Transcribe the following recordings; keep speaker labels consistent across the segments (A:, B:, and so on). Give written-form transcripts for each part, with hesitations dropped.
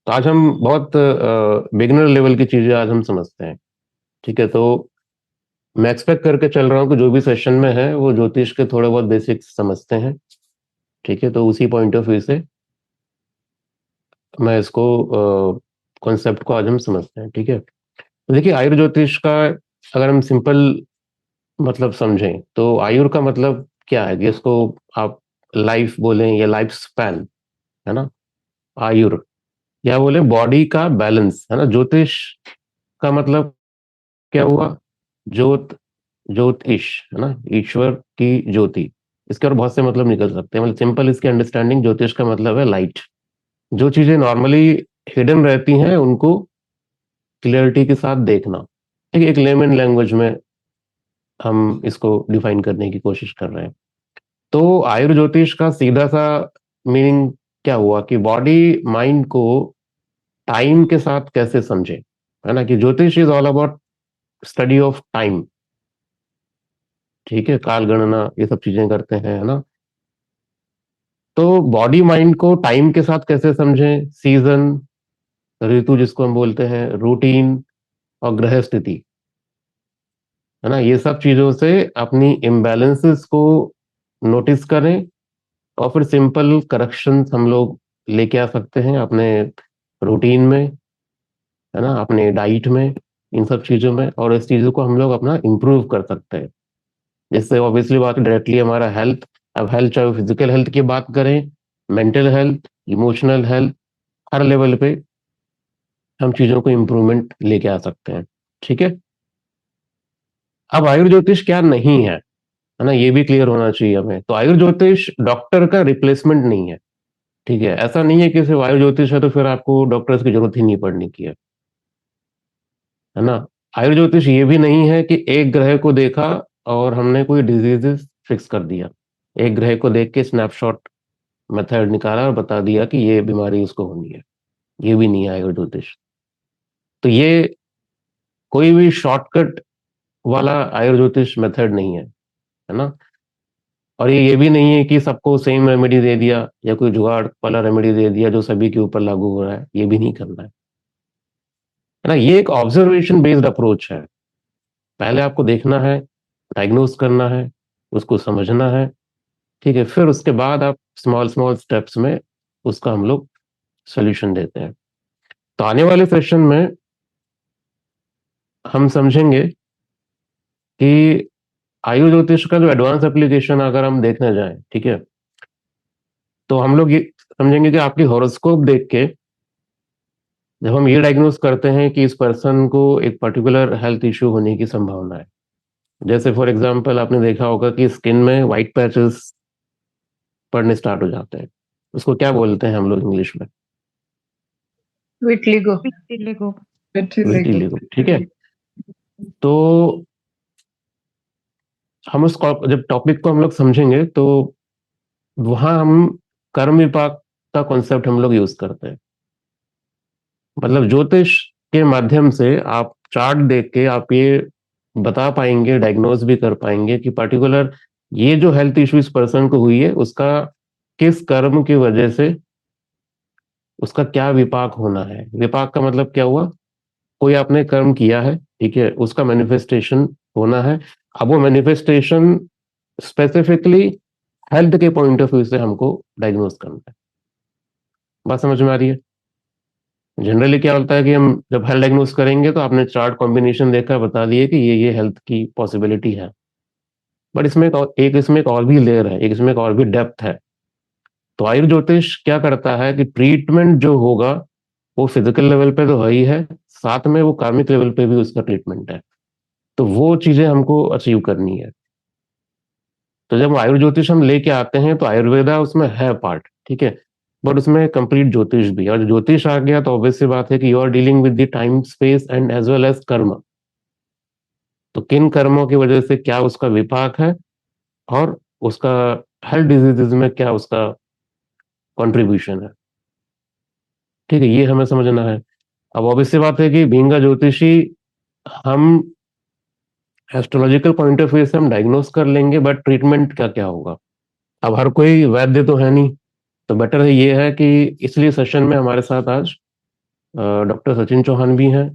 A: तो आज हम बहुत बिगिनर लेवल की चीजें आज हम समझते हैं। ठीक है, तो मैं एक्सपेक्ट करके चल रहा हूँ कि जो भी सेशन में है वो ज्योतिष के थोड़े बहुत बेसिक्स समझते हैं। ठीक है, तो उसी पॉइंट ऑफ व्यू से मैं इसको कॉन्सेप्ट को आज हम समझते हैं। ठीक है, तो देखिए आयुर ज्योतिष का अगर हम सिंपल मतलब समझें तो आयुर का मतलब क्या है कि इसको आप लाइफ बोलें या लाइफ स्पैन, है ना। आयुर या बोले बॉडी का बैलेंस, है ना। ज्योतिष का मतलब क्या हुआ? ज्योत, ज्योतिष, है ना, ईश्वर की ज्योति। इसके और बहुत से मतलब निकल सकते हैं, मतलब सिंपल इसकी अंडरस्टैंडिंग ज्योतिष का मतलब है लाइट। जो चीजें नॉर्मली हिडन रहती हैं उनको क्लियरिटी के साथ देखना। ठीक है, एक लेमन लैंग्वेज में हम इसको डिफाइन करने की कोशिश कर रहे हैं। तो आयुर ज्योतिष का सीधा सा मीनिंग क्या हुआ कि बॉडी माइंड को टाइम के साथ कैसे समझे, है ना। कि ज्योतिष is all about study of time. ठीक है, काल गणना ये सब चीजें करते हैं, है ना। तो बॉडी माइंड को टाइम के साथ कैसे समझें, सीजन, ऋतु जिसको हम बोलते हैं, रूटीन और ग्रह स्थिति, है ना, ये सब चीजों से अपनी इम्बैलेंसेस को नोटिस करें और फिर सिंपल करेक्शंस हम लोग लेके आ सकते हैं अपने रूटीन में, है ना, अपने डाइट में, इन सब चीजों में, और इस चीजों को हम लोग अपना इम्प्रूव कर सकते हैं। जिससे ऑब्वियसली बात है डायरेक्टली हमारा हेल्थ, अब हेल्थ चाहे फिजिकल हेल्थ की बात करें, मेंटल हेल्थ, इमोशनल हेल्थ, हर लेवल पे हम चीजों को इम्प्रूवमेंट लेके आ सकते हैं। ठीक है, अब आयुर ज्योतिष क्या नहीं है ना, ये भी क्लियर होना चाहिए हमें। तो आयुर ज्योतिष डॉक्टर का रिप्लेसमेंट नहीं है। ठीक है, ऐसा नहीं है कि सिर्फ आयुर ज्योतिष है तो फिर आपको डॉक्टर्स की जरूरत ही नहीं पड़ने की है ना। आयुर ज्योतिष ये भी नहीं है कि एक ग्रह को देखा और हमने कोई डिजीजेस फिक्स कर दिया। एक ग्रह को देख के स्नैपशॉट मेथड निकाला और बता दिया कि ये बीमारी उसको होनी है। ये भी नहीं है आयुर ज्योतिष। तो ये कोई भी शॉर्टकट वाला आयुर ज्योतिष मेथड नहीं है ना। और ये भी नहीं है कि सबको सेम रेमेडी दे दिया या कोई जुगाड़ वाला रेमेडी दे दिया जो सभी के ऊपर लागू हो रहा है। ये भी नहीं करना है ना। ये एक ऑब्जर्वेशन बेस्ड अप्रोच है। पहले आपको देखना है, डायग्नोज करना है, उसको समझना है। ठीक है, फिर उसके बाद आप स्मॉल स्मॉल स्टेप्स में उसका हम लोग सोल्यूशन देते हैं। तो आने वाले सेशन में हम समझेंगे कि आयु ज्योतिष का जो एडवांस एप्लीकेशन अगर हम देखने जाएं, ठीक है, तो हम लोग ये समझेंगे कि आपकी हॉरोस्कोप देख के जब हम ये डायग्नोज करते हैं कि इस पर्सन को एक पर्टिकुलर हेल्थ इश्यू होने की संभावना है। जैसे फॉर एग्जांपल आपने देखा होगा कि स्किन में वाइट पैचेस पड़ने स्टार्ट हो जाते हैं। उसको क्या बोलते हैं हम लोग इंग्लिश में?
B: विटलिगो।
C: विटिलिगो।
A: विटिलिगो। ठीक है, तो हम उस जब टॉपिक को हम लोग समझेंगे तो वहां हम कर्म विपाक का कॉन्सेप्ट हम लोग यूज करते हैं। मतलब ज्योतिष के माध्यम से आप चार्ट देख के आप ये बता पाएंगे, डायग्नोज भी कर पाएंगे कि पर्टिकुलर ये जो हेल्थ इश्यू इस पर्सन को हुई है उसका किस कर्म की वजह से उसका क्या विपाक होना है। विपाक का मतलब क्या हुआ? कोई आपने कर्म किया है, ठीक है, उसका मैनिफेस्टेशन होना है। अब वो मैनिफेस्टेशन स्पेसिफिकली हेल्थ के पॉइंट ऑफ व्यू से हमको डायग्नोज करना है। बात समझ में आ रही है? जनरली क्या होता है कि हम जब हेल्थ डायग्नोज करेंगे तो आपने चार्ट कॉम्बिनेशन देखकर बता दिए कि ये हेल्थ की पॉसिबिलिटी है। बट इसमें इसमें एक और भी लेयर है, एक इसमें एक और भी डेप्थ है। तो आयुर्वेद ज्योतिष क्या करता है कि ट्रीटमेंट जो होगा वो फिजिकल लेवल पे तो है ही है, साथ में वो कार्मिक लेवल पे भी उसका ट्रीटमेंट है। तो वो चीजें हमको अचीव करनी है। तो जब आयुर्वेद ज्योतिष हम लेके आते हैं तो आयुर्वेदा उसमें है पार्ट, ठीक है, बट उसमें कंप्लीट ज्योतिष भी है। और ज्योतिष आ गया तो ऑब्वियस सी बात है कि you are dealing with the time space and as well as karma. तो किन कर्मों की वजह से क्या उसका विपाक है और उसका हेल्थ डिजीजेज में क्या उसका कंट्रीब्यूशन है। ठीक है, ये हमें समझना है। अब ऑब्वियस सी बात है कि बीइंग अ ज्योतिषी हम एस्ट्रोलॉजिकल पॉइंट ऑफ व्यू से हम डायग्नोस कर लेंगे, बट ट्रीटमेंट का क्या होगा? अब हर कोई वैद्य तो है नहीं। तो बेटर ये है कि इसलिए सेशन में हमारे साथ आज डॉक्टर सचिन चौहान भी हैं,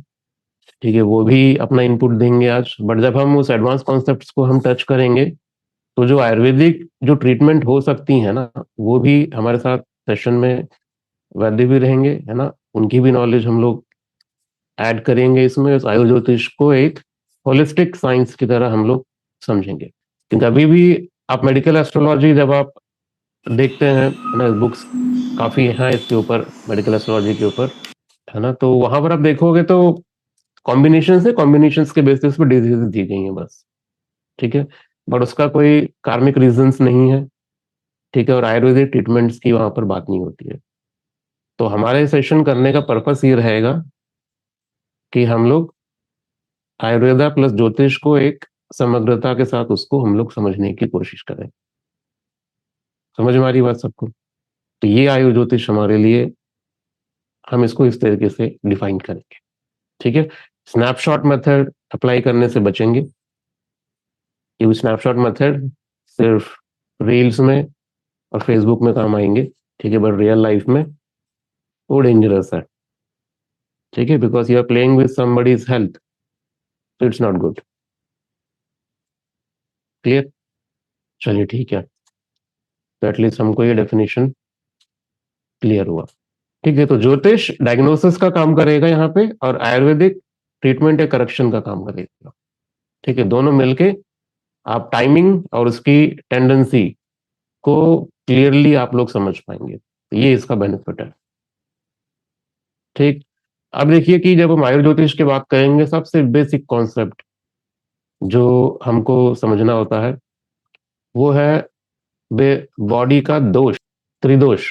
A: ठीक है, वो भी अपना इनपुट देंगे आज। बट जब हम उस एडवांस कॉन्सेप्ट्स को हम टच करेंगे, तो जो आयुर्वेदिक जो ट्रीटमेंट हो सकती है ना, वो भी हमारे साथ सेशन में वैद्य भी रहेंगे, है ना, उनकी भी नॉलेज हम लोग ऐड करेंगे इसमें। इस आयु ज्योतिष को एक होलिस्टिक साइंस की तरह हम लोग समझेंगे। क्योंकि अभी भी आप मेडिकल एस्ट्रोलॉजी जब आप देखते हैं ना, बुक्स काफी हैं इसके ऊपर, मेडिकल एस्ट्रोलॉजी के ऊपर, है ना, तो वहां पर आप देखोगे तो कॉम्बिनेशन के बेसिस पे डिजीज दी गई हैं बस, ठीक है, बट उसका कोई कार्मिक रीजंस नहीं है, ठीक है, और आयुर्वेदिक ट्रीटमेंट्स की वहां पर बात नहीं होती है। तो हमारे सेशन करने का पर्पस ये रहेगा कि हम लोग आयुर्वेदा प्लस ज्योतिष को एक समग्रता के साथ उसको हम लोग समझने की कोशिश करें। समझ में आ रही बात सबको? तो ये आयु ज्योतिष हमारे लिए, हम इसको इस तरीके से डिफाइन करेंगे, ठीक है। स्नैपशॉट मेथड अप्लाई करने से बचेंगे, क्योंकि स्नैपशॉट मेथड सिर्फ रील्स में और फेसबुक में काम आएंगे, ठीक है, बट रियल लाइफ में वो डेंजरस है, ठीक है, because you are playing with somebody's health, तो इट्स नॉट गुड। क्लियर? चलिए ठीक है, तो एटलीस्ट हमको ये डेफिनेशन क्लियर हुआ, ठीक है। तो ज्योतिष डायग्नोसिस का काम करेगा यहाँ पे, और आयुर्वेदिक ट्रीटमेंट या करेक्शन का काम करेगा, ठीक है। दोनों मिलके आप टाइमिंग और उसकी टेंडेंसी को क्लियरली आप लोग समझ पाएंगे, तो ये इसका बेनिफिट है, ठीक। अब देखिए कि जब हम आयुर् ज्योतिष की बात करेंगे, सबसे बेसिक कॉन्सेप्ट जो हमको समझना होता है वो है बॉडी का दोष, त्रिदोष,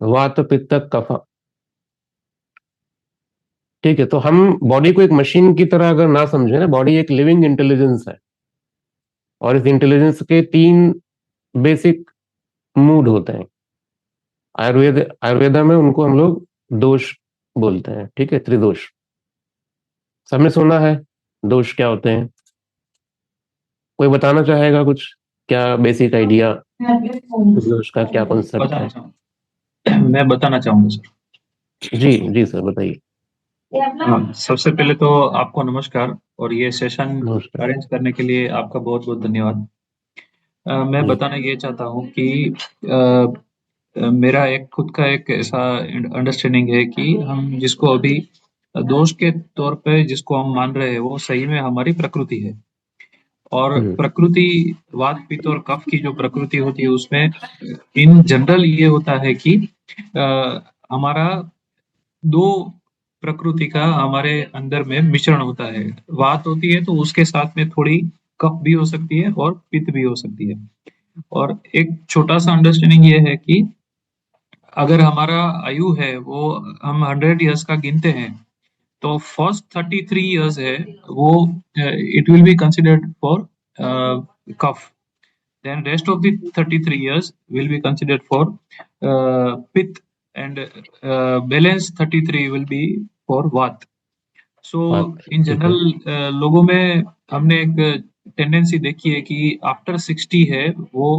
A: वात पित्त कफ, ठीक है। तो हम बॉडी को एक मशीन की तरह अगर ना समझे ना, बॉडी एक लिविंग इंटेलिजेंस है, और इस इंटेलिजेंस के 3 बेसिक मूड होते हैं। आयुर्वेदा में उनको हम लोग दोष बोलते हैं, ठीक है, त्रिदोष। सबने सुना है दोष क्या होते हैं? कोई बताना चाहेगा कुछ? क्या बेसिक आइडिया त्रिदोष का, क्या कॉन्सेप्ट है?
B: मैं बताना चाहूंगा सर।
A: जी जी सर, बताइए।
B: हाँ, सबसे पहले तो आपको नमस्कार, और ये सेशन
A: नमस्कार।
B: अरेंज करने के लिए आपका बहुत बहुत धन्यवाद। मैं
A: जी
B: बताना ये चाहता हूँ कि मेरा एक खुद का एक ऐसा अंडरस्टैंडिंग है कि हम जिसको अभी दोष के तौर पे जिसको हम मान रहे हैं, वो सही में हमारी प्रकृति है। और प्रकृति, वात पित्त और कफ की जो प्रकृति होती है, उसमें इन जनरल ये होता है कि हमारा 2 प्रकृति का हमारे अंदर में मिश्रण होता है। वात होती है तो उसके साथ में थोड़ी कफ भी हो सकती है और पित्त भी हो सकती है। और एक छोटा-सा अंडरस्टैंडिंग ये है कि अगर हमारा आयु है वो हम 100 इयर्स का गिनते हैं, तो फर्स्ट 33 इयर्स है वो it will be considered for kapha. Then rest of the 33 years will be considered for pith, and balance 33 will be for vat. So
A: बात
B: in
A: ठीक है।
B: general लोगों में हमने एक टेंडेंसी देखी है कि आफ्टर 60 है वो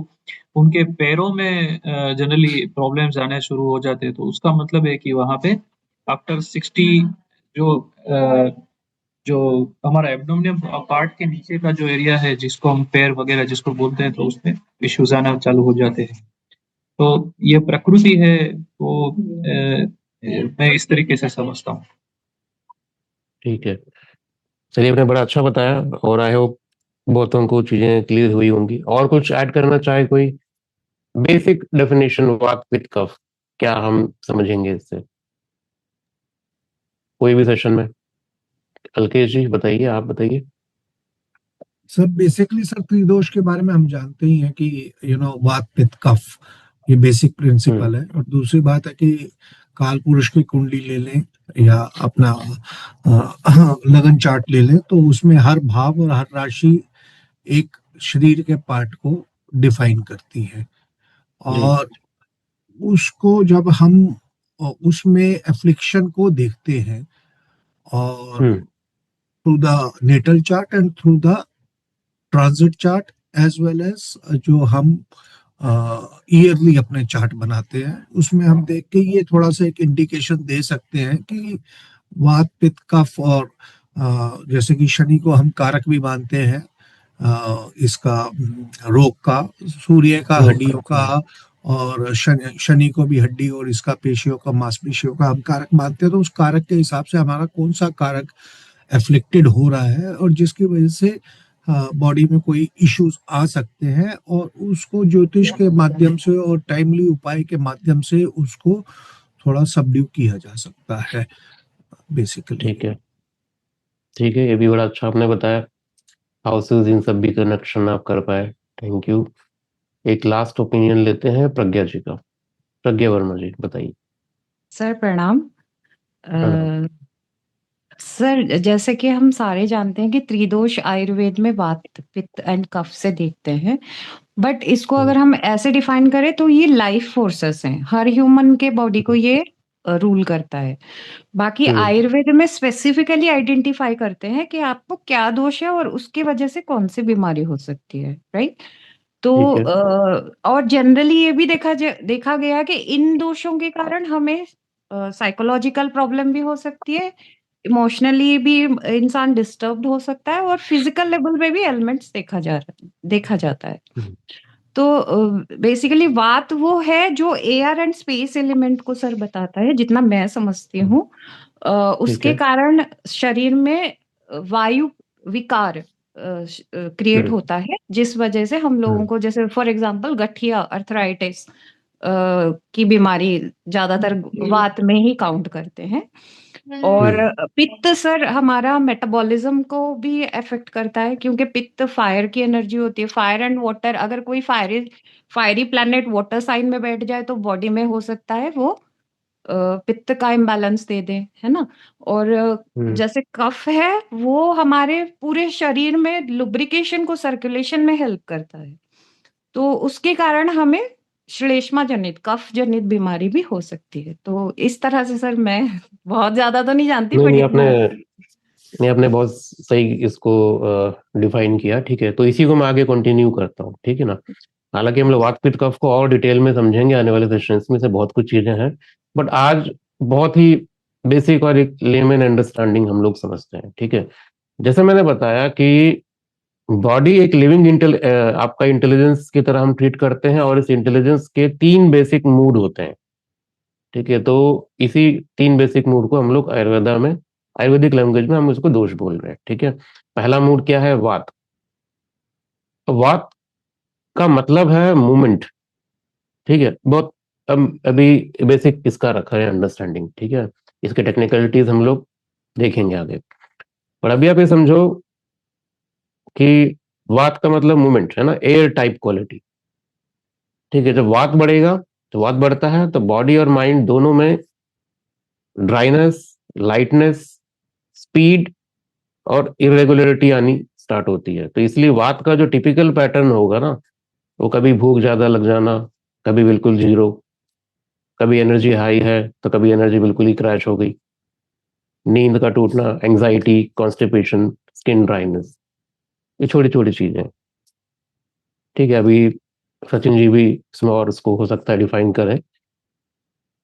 B: उनके पैरों में जनरली प्रॉब्लम्स आने शुरू हो जाते हैं। तो उसका मतलब है कि वहां पे आफ्टर 60 जो जो हमारा एब्डोमिनल पार्ट के नीचे का जो एरिया है, जिसको हम पैर वगैरह जिसको बोलते हैं, तो उसमें इश्यूज आना चालू हो जाते हैं। तो ये प्रकृति है, वो मैं इस तरीके से समझता हूँ।
A: ठीक है, चलिए, आपने बड़ा अच्छा बताया, और आई होप बहुतों को चीजें क्लियर हुई होंगी। और कुछ ऐड करना चाहे कोई? बेसिक डेफिनेशन वात पित्त कफ क्या हम समझेंगे इससे कोई भी सेशन में? अल्केश जी बताइए, आप बताइए।
C: सर बेसिकली सर त्रिदोष के बारे में हम जानते ही हैं कि वात पित्त कफ, ये बेसिक प्रिंसिपल है। और दूसरी बात है कि काल पुरुष की कुंडली ले लें या अपना लगन चार्ट ले लें, तो उसमें हर भाव और हर राशि एक शरीर के पार्ट को डिफाइन करती है। और उसको जब हम उसमें एफ्लिक्शन को देखते हैं, और through the natal chart and through the transit chart as well as जो हम ईयरली अपने चार्ट बनाते हैं। उसमें हम देख के ये थोड़ा सा एक इंडिकेशन दे सकते हैं कि वात पित्त कफ और जैसे कि शनि को हम कारक भी मानते हैं इसका रोग का, सूर्य का हड्डियों का, और शनि को भी हड्डी और इसका पेशियों का, मांसपेशियों का हम कारक मानते हैं। तो उस कारक के हिसाब से हमारा कौन सा कारक एफ्लिक्टेड हो रहा है और जिसकी वजह से बॉडी में कोई इश्यूज आ सकते हैं, और उसको ज्योतिष के माध्यम से और टाइमली उपाय के माध्यम से उसको थोड़ा सबड्यू किया जा सकता है बेसिकली।
A: ठीक है, ठीक है, ये भी बड़ा अच्छा आपने बताया। हाउसेज इन सब भी कनेक्शन आप कर पाए, थैंक यू। एक लास्ट ओपिनियन लेते हैं प्रज्ञा जी का। प्रज्ञा वर्मा जी, बताइए।
D: सर प्रणाम। सर जैसे कि हम सारे जानते हैं कि त्रिदोष आयुर्वेद में वात पित्त एंड कफ से देखते हैं, बट इसको अगर हम ऐसे डिफाइन करें तो ये लाइफ फोर्सेस हैं, हर ह्यूमन के बॉडी को ये रूल करता है। बाकी आयुर्वेद में स्पेसिफिकली आइडेंटिफाई करते हैं कि आपको क्या दोष है और उसकी वजह से कौन सी बीमारी हो सकती है, राइट? तो और जनरली ये भी देखा गया कि इन दोषों के कारण हमें साइकोलॉजिकल प्रॉब्लम भी हो सकती है, इमोशनली भी इंसान डिस्टर्ब्ड हो सकता है, और फिजिकल लेवल पे भी एलिमेंट्स देखा जाता है। तो बेसिकली वात वो है जो एयर एंड स्पेस एलिमेंट को सर बताता है, जितना मैं समझती हूँ। उसके कारण शरीर में वायु विकार क्रिएट होता है, जिस वजह से हम लोगों को, जैसे फॉर एग्जांपल गठिया, अर्थराइटिस की बीमारी ज्यादातर वात में ही काउंट करते हैं। और पित्त सर हमारा मेटाबॉलिज्म को भी अफेक्ट करता है, क्योंकि पित्त फायर की एनर्जी होती है। फायर एंड वाटर, अगर कोई फायरी प्लैनेट वाटर साइन में बैठ जाए तो बॉडी में हो सकता है वो पित्त का इम्बैलेंस दे दे, है ना। और जैसे कफ है वो हमारे पूरे शरीर में लुब्रिकेशन को, सर्कुलेशन में हेल्प करता है, तो उसके कारण हमें श्लेष्मा जनित, कफ जनित बीमारी भी हो सकती है। तो इस तरह से सर मैं बहुत ज्यादा तो नहीं जानती,
A: नहीं, आपने बहुत सही इसको डिफाइन किया, ठीक है। तो इसी को मैं आगे कंटिन्यू करता हूँ, ठीक है ना। हालांकि हम लोग वात पित्त कफ को और डिटेल में समझेंगे आने वाले सेशंस में, से बहुत कुछ चीजें हैं, बट आज बहुत ही बेसिक और एक लेमन अंडरस्टैंडिंग हम लोग समझते हैं, ठीक है। जैसे मैंने बताया कि बॉडी एक लिविंग आपका इंटेलिजेंस की तरह हम ट्रीट करते हैं, और इस इंटेलिजेंस के 3 बेसिक मूड होते हैं, ठीक है। तो इसी 3 बेसिक मूड को हम लोग आयुर्वेदिक लैंग्वेज में हम इसको दोष बोल रहे हैं, ठीक है। पहला मूड क्या है? वात। वात का मतलब है मूवमेंट, ठीक है। बहुत अभी बेसिक इसका रखा है अंडरस्टैंडिंग, ठीक है। इसके टेक्निकलिटीज हम लोग देखेंगे आगे, पर अभी आप ये समझो कि वात का मतलब मूवमेंट है ना, एयर टाइप क्वालिटी, ठीक है। जब वात बढ़ेगा, तो वात बढ़ता है तो बॉडी और माइंड दोनों में ड्राइनेस, लाइटनेस, स्पीड और इरेगुलरिटी आनी स्टार्ट होती है। तो इसलिए वात का जो टिपिकल पैटर्न होगा ना, वो कभी भूख ज्यादा लग जाना, कभी बिल्कुल जीरो, कभी एनर्जी हाई है तो कभी एनर्जी बिल्कुल ही क्रैश हो गई, नींद का टूटना, एंजाइटी, कॉन्स्टिपेशन, स्किन ड्राइनेस, ये छोटी छोटी चीजें, ठीक है। अभी सचिन जी भी इसमें और इसको हो सकता है डिफाइन करें।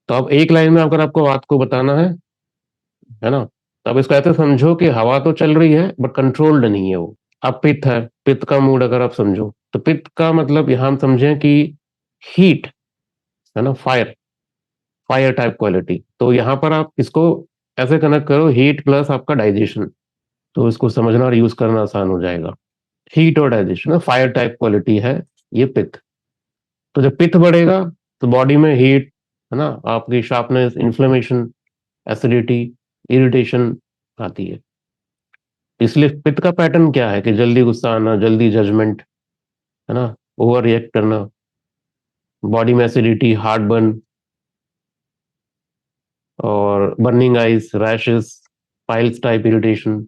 A: तो अब एक लाइन में अगर आपको बात को बताना है ना, तो अब इसको ऐसे समझो कि हवा तो चल रही है बट कंट्रोल्ड नहीं है वो। अब पित्त है, पित्त का मूड अगर आप समझो, तो पित्त का मतलब यहां हम समझें कि हीट है ना, फायर, फायर टाइप क्वालिटी। तो यहाँ पर आप इसको ऐसे कनेक्ट करो, हीट प्लस आपका डाइजेशन, तो इसको समझना और यूज करना आसान हो जाएगा। हीट और डाइजेशन, फायर टाइप क्वालिटी है ये पित्त। तो जब पित्त बढ़ेगा तो बॉडी में हीट, है ना, आपकी शार्पनेस, इन्फ्लेमेशन, एसिडिटी, इरिटेशन आती है। इसलिए पित्त का पैटर्न क्या है कि जल्दी गुस्सा आना, जल्दी जजमेंट, है ना, ओवर रिएक्ट करना, बॉडी में एसिडिटी, हार्ट बर्न और burning eyes, rashes, piles type irritation,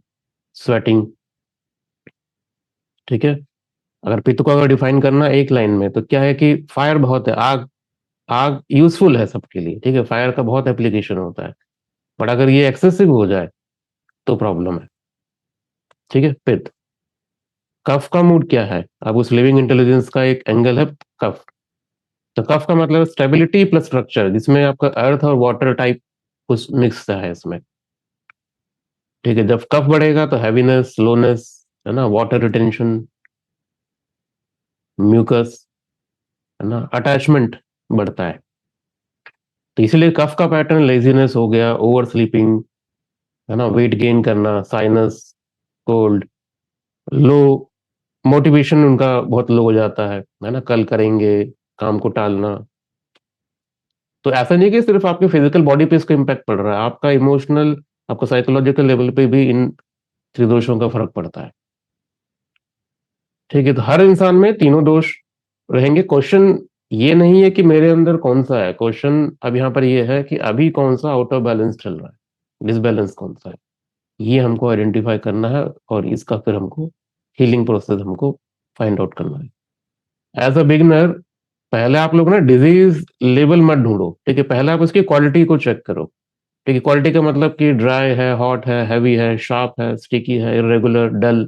A: sweating, ठीक है। अगर पित्त को अगर डिफाइन करना एक लाइन में, तो क्या है कि फायर बहुत है, आग, आग यूजफुल है सबके लिए, ठीक है, फायर का बहुत एप्लीकेशन होता है, बट अगर ये एक्सेसिव हो जाए तो प्रॉब्लम है, ठीक है। कफ का मूड क्या है? अब उस लिविंग इंटेलिजेंस का एक एंगल है कफ, तो कफ का मतलब स्टेबिलिटी प्लस स्ट्रक्चर, जिसमें आपका अर्थ और वाटर टाइप कुछ मिक्स है इसमें। ठीक है, जब कफ बढ़ेगा तो हैवीनेस, स्लोनेस, है ना, वाटर रिटेंशन, म्यूकस, है ना, अटैचमेंट बढ़ता है। तो इसलिए कफ का पैटर्न लेजीनेस हो गया, ओवर स्लीपिंग, है ना, वेट गेन करना, साइनस, कोल्ड, लो मोटिवेशन उनका बहुत लो हो जाता है ना, कल करेंगे, काम को टालना। तो ऐसा नहीं कि सिर्फ आपके फिजिकल बॉडी पे इसका इम्पैक्ट पड़ रहा है, आपका इमोशनल, आपका साइकोलॉजिकल लेवल पे भी इन त्रिदोषों का फर्क पड़ता है। ठीक है, तो हर इंसान में तीनों दोष रहेंगे। क्वेश्चन ये नहीं है कि मेरे अंदर कौन सा है, क्वेश्चन अब यहाँ पर ये है कि अभी कौन सा आउट ऑफ बैलेंस चल रहा है, डिसबैलेंस कौन सा है, ये हमको आइडेंटिफाई करना है और इसका फिर हमको हीलिंग प्रोसेस हमको फाइंड आउट करना है। एज अ बिगिनर पहले आप लोग ना डिजीज लेवल मत ढूंढो, ठीक है, पहले आप उसकी क्वालिटी को चेक करो। ठीक है, क्वालिटी का मतलब कि ड्राई है, हॉट है, हैवी है, शार्प है, स्टिकी है, इरेगुलर, डल,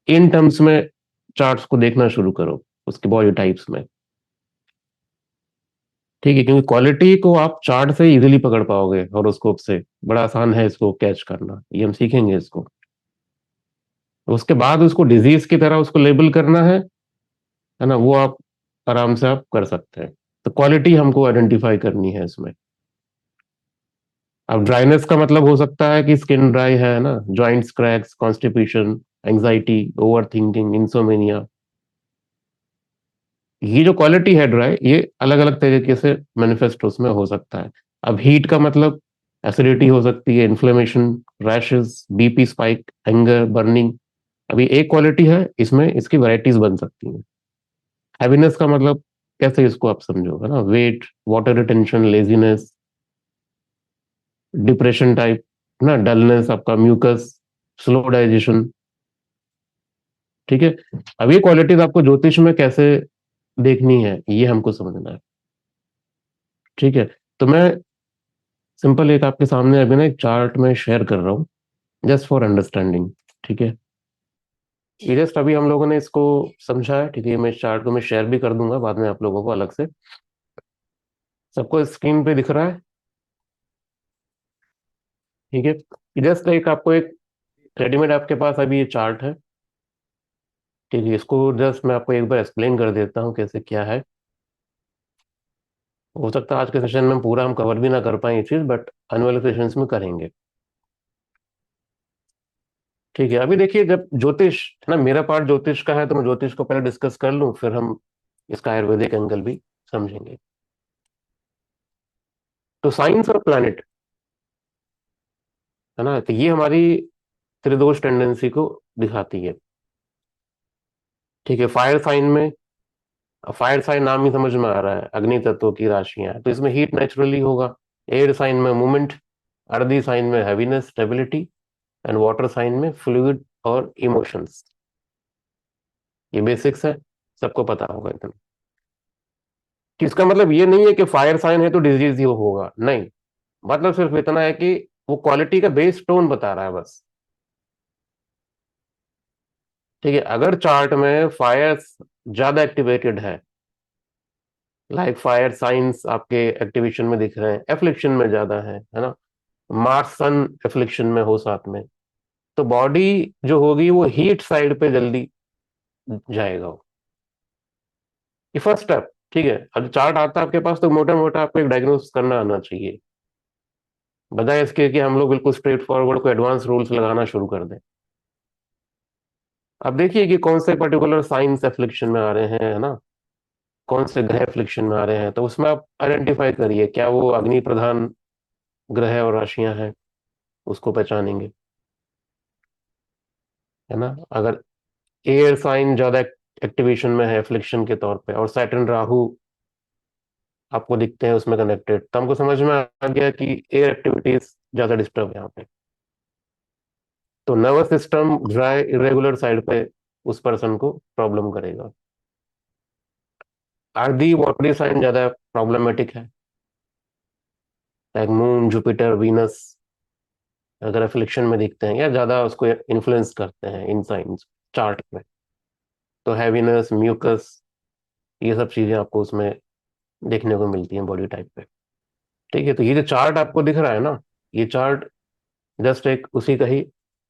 A: इन टर्म्स में चार्ट्स को देखना शुरू करो उसके बॉडी टाइप्स में। ठीक है, क्योंकि क्वालिटी को आप चार्ट से इजीली पकड़ पाओगे, हॉरोस्कोप से बड़ा आसान है इसको कैच करना, ये हम सीखेंगे इसको। उसके बाद उसको डिजीज की तरह उसको लेबल करना है ना, वो आप आराम से आप कर सकते हैं। तो क्वालिटी हमको आइडेंटिफाई करनी है इसमें। अब ड्राइनेस का मतलब हो सकता है कि स्किन ड्राई है ना, joints cracks, constipation, anxiety, over thinking, insomnia. ये जो क्वालिटी है ड्राई, ये अलग अलग तरीके से मैनिफेस्ट उसमें हो सकता है। अब हीट का मतलब एसिडिटी हो सकती है, inflammation, rashes, BP spike, anger, burning. अभी एक क्वालिटी है, इसमें इसकी वैरायटीज बन सकती हैं। हैवीनेस का मतलब कैसे इसको आप समझोगे ना, weight, water retention, laziness, depression type ना, डलनेस, आपका म्यूकस, स्लो डाइजेशन। ठीक है, अब ये क्वालिटीज आपको ज्योतिष में कैसे देखनी है ये हमको समझना है। ठीक है, तो मैं सिंपल एक आपके सामने अभी ना एक चार्ट में शेयर कर रहा हूँ, जस्ट फॉर अंडरस्टैंडिंग। ठीक है, ये जस्ट अभी हम लोगों ने इसको समझा है। ठीक है, मैं इस चार्ट को मैं शेयर भी कर दूंगा बाद में आप लोगों को अलग से। सबको स्क्रीन पे दिख रहा है? ठीक है, जस्ट एक आपको एक रेडीमेड आपके पास अभी ये चार्ट है। ठीक है, इसको जस्ट मैं आपको एक बार एक्सप्लेन कर देता हूँ कैसे क्या है। हो सकता है आज के सेशन में पूरा हम कवर भी ना कर पाए ये चीज, बट आने वाले सेशंस में करेंगे। ठीक है, अभी देखिए, जब ज्योतिष है ना, मेरा पार्ट ज्योतिष का है, तो मैं ज्योतिष को पहले डिस्कस कर लूं, फिर हम इसका आयुर्वेदिक एंगल भी समझेंगे। तो साइंस और प्लैनेट, है ना, तो ये हमारी त्रिदोष टेंडेंसी को दिखाती है। ठीक है, फायर साइन में, फायर साइन नाम ही समझ में आ रहा है, अग्नि तत्व की राशियां हैं, तो इसमें हीट नेचुरली होगा। एयर साइन में मूवमेंट, अर्दी साइन में heaviness, stability, and water sign में फ्लूइड और इमोशंस। ये बेसिक्स है, सबको पता होगा एकदम। कि इसका मतलब ये नहीं है कि फायर साइन है तो डिजीज ही होगा, नहीं। मतलब सिर्फ इतना है कि वो क्वालिटी का बेस टोन बता रहा है बस। ठीक है, अगर चार्ट में फायर ज्यादा एक्टिवेटेड है, लाइक फायर साइंस आपके एक्टिवेशन में दिख रहे हैं, एफ्लिक्शन में ज्यादा है ना, मार्स सन एफ्लिक्शन में हो साथ में, तो बॉडी जो होगी वो हीट साइड पे जल्दी जाएगा वो। ये फर्स्ट स्टेप। ठीक है, अब चार्ट आता है आपके पास तो मोटा मोटा आपको एक डायग्नोस करना आना चाहिए, बजाय इसके कि हम लोग बिल्कुल स्ट्रेट फॉरवर्ड को एडवांस रूल्स लगाना शुरू कर दें। अब देखिए कि कौन से पर्टिकुलर साइंस एफ्लिक्शन में आ रहे हैं, है ना, कौन से ग्रह एफ्लिक्शन में आ रहे हैं, तो उसमें आप आइडेंटिफाई करिए क्या वो अग्नि प्रधान ग्रह और राशियां हैं, उसको पहचानेंगे, है ना। अगर एयर साइन ज्यादा एक्टिवेशन में है एफ्लिक्शन के तौर पे, और सैटर्न राहु आपको दिखते हैं उसमें कनेक्टेड, तो हमको समझ में आ गया कि एयर एक्टिविटीज ज्यादा डिस्टर्ब है यहाँ पे। तो nervous system dry irregular side पे उस पर्सन को प्रॉब्लम करेगा। आर्दी वाटरी साइन ज्यादा प्रॉब्लमेटिक है, लाइक मून, जुपिटर, वीनस अगर एफ्लिक्शन में दिखते हैं या ज्यादा उसको इन्फ्लुएंस करते हैं इन साइंस चार्ट में, तो हैवीनेस, म्यूकस, ये सब चीजें आपको उसमें देखने को मिलती हैं बॉडी टाइप पे। ठीक है, तो ये जो चार्ट आपको दिख रहा है ना, ये चार्ट जस्ट एक उसी का ही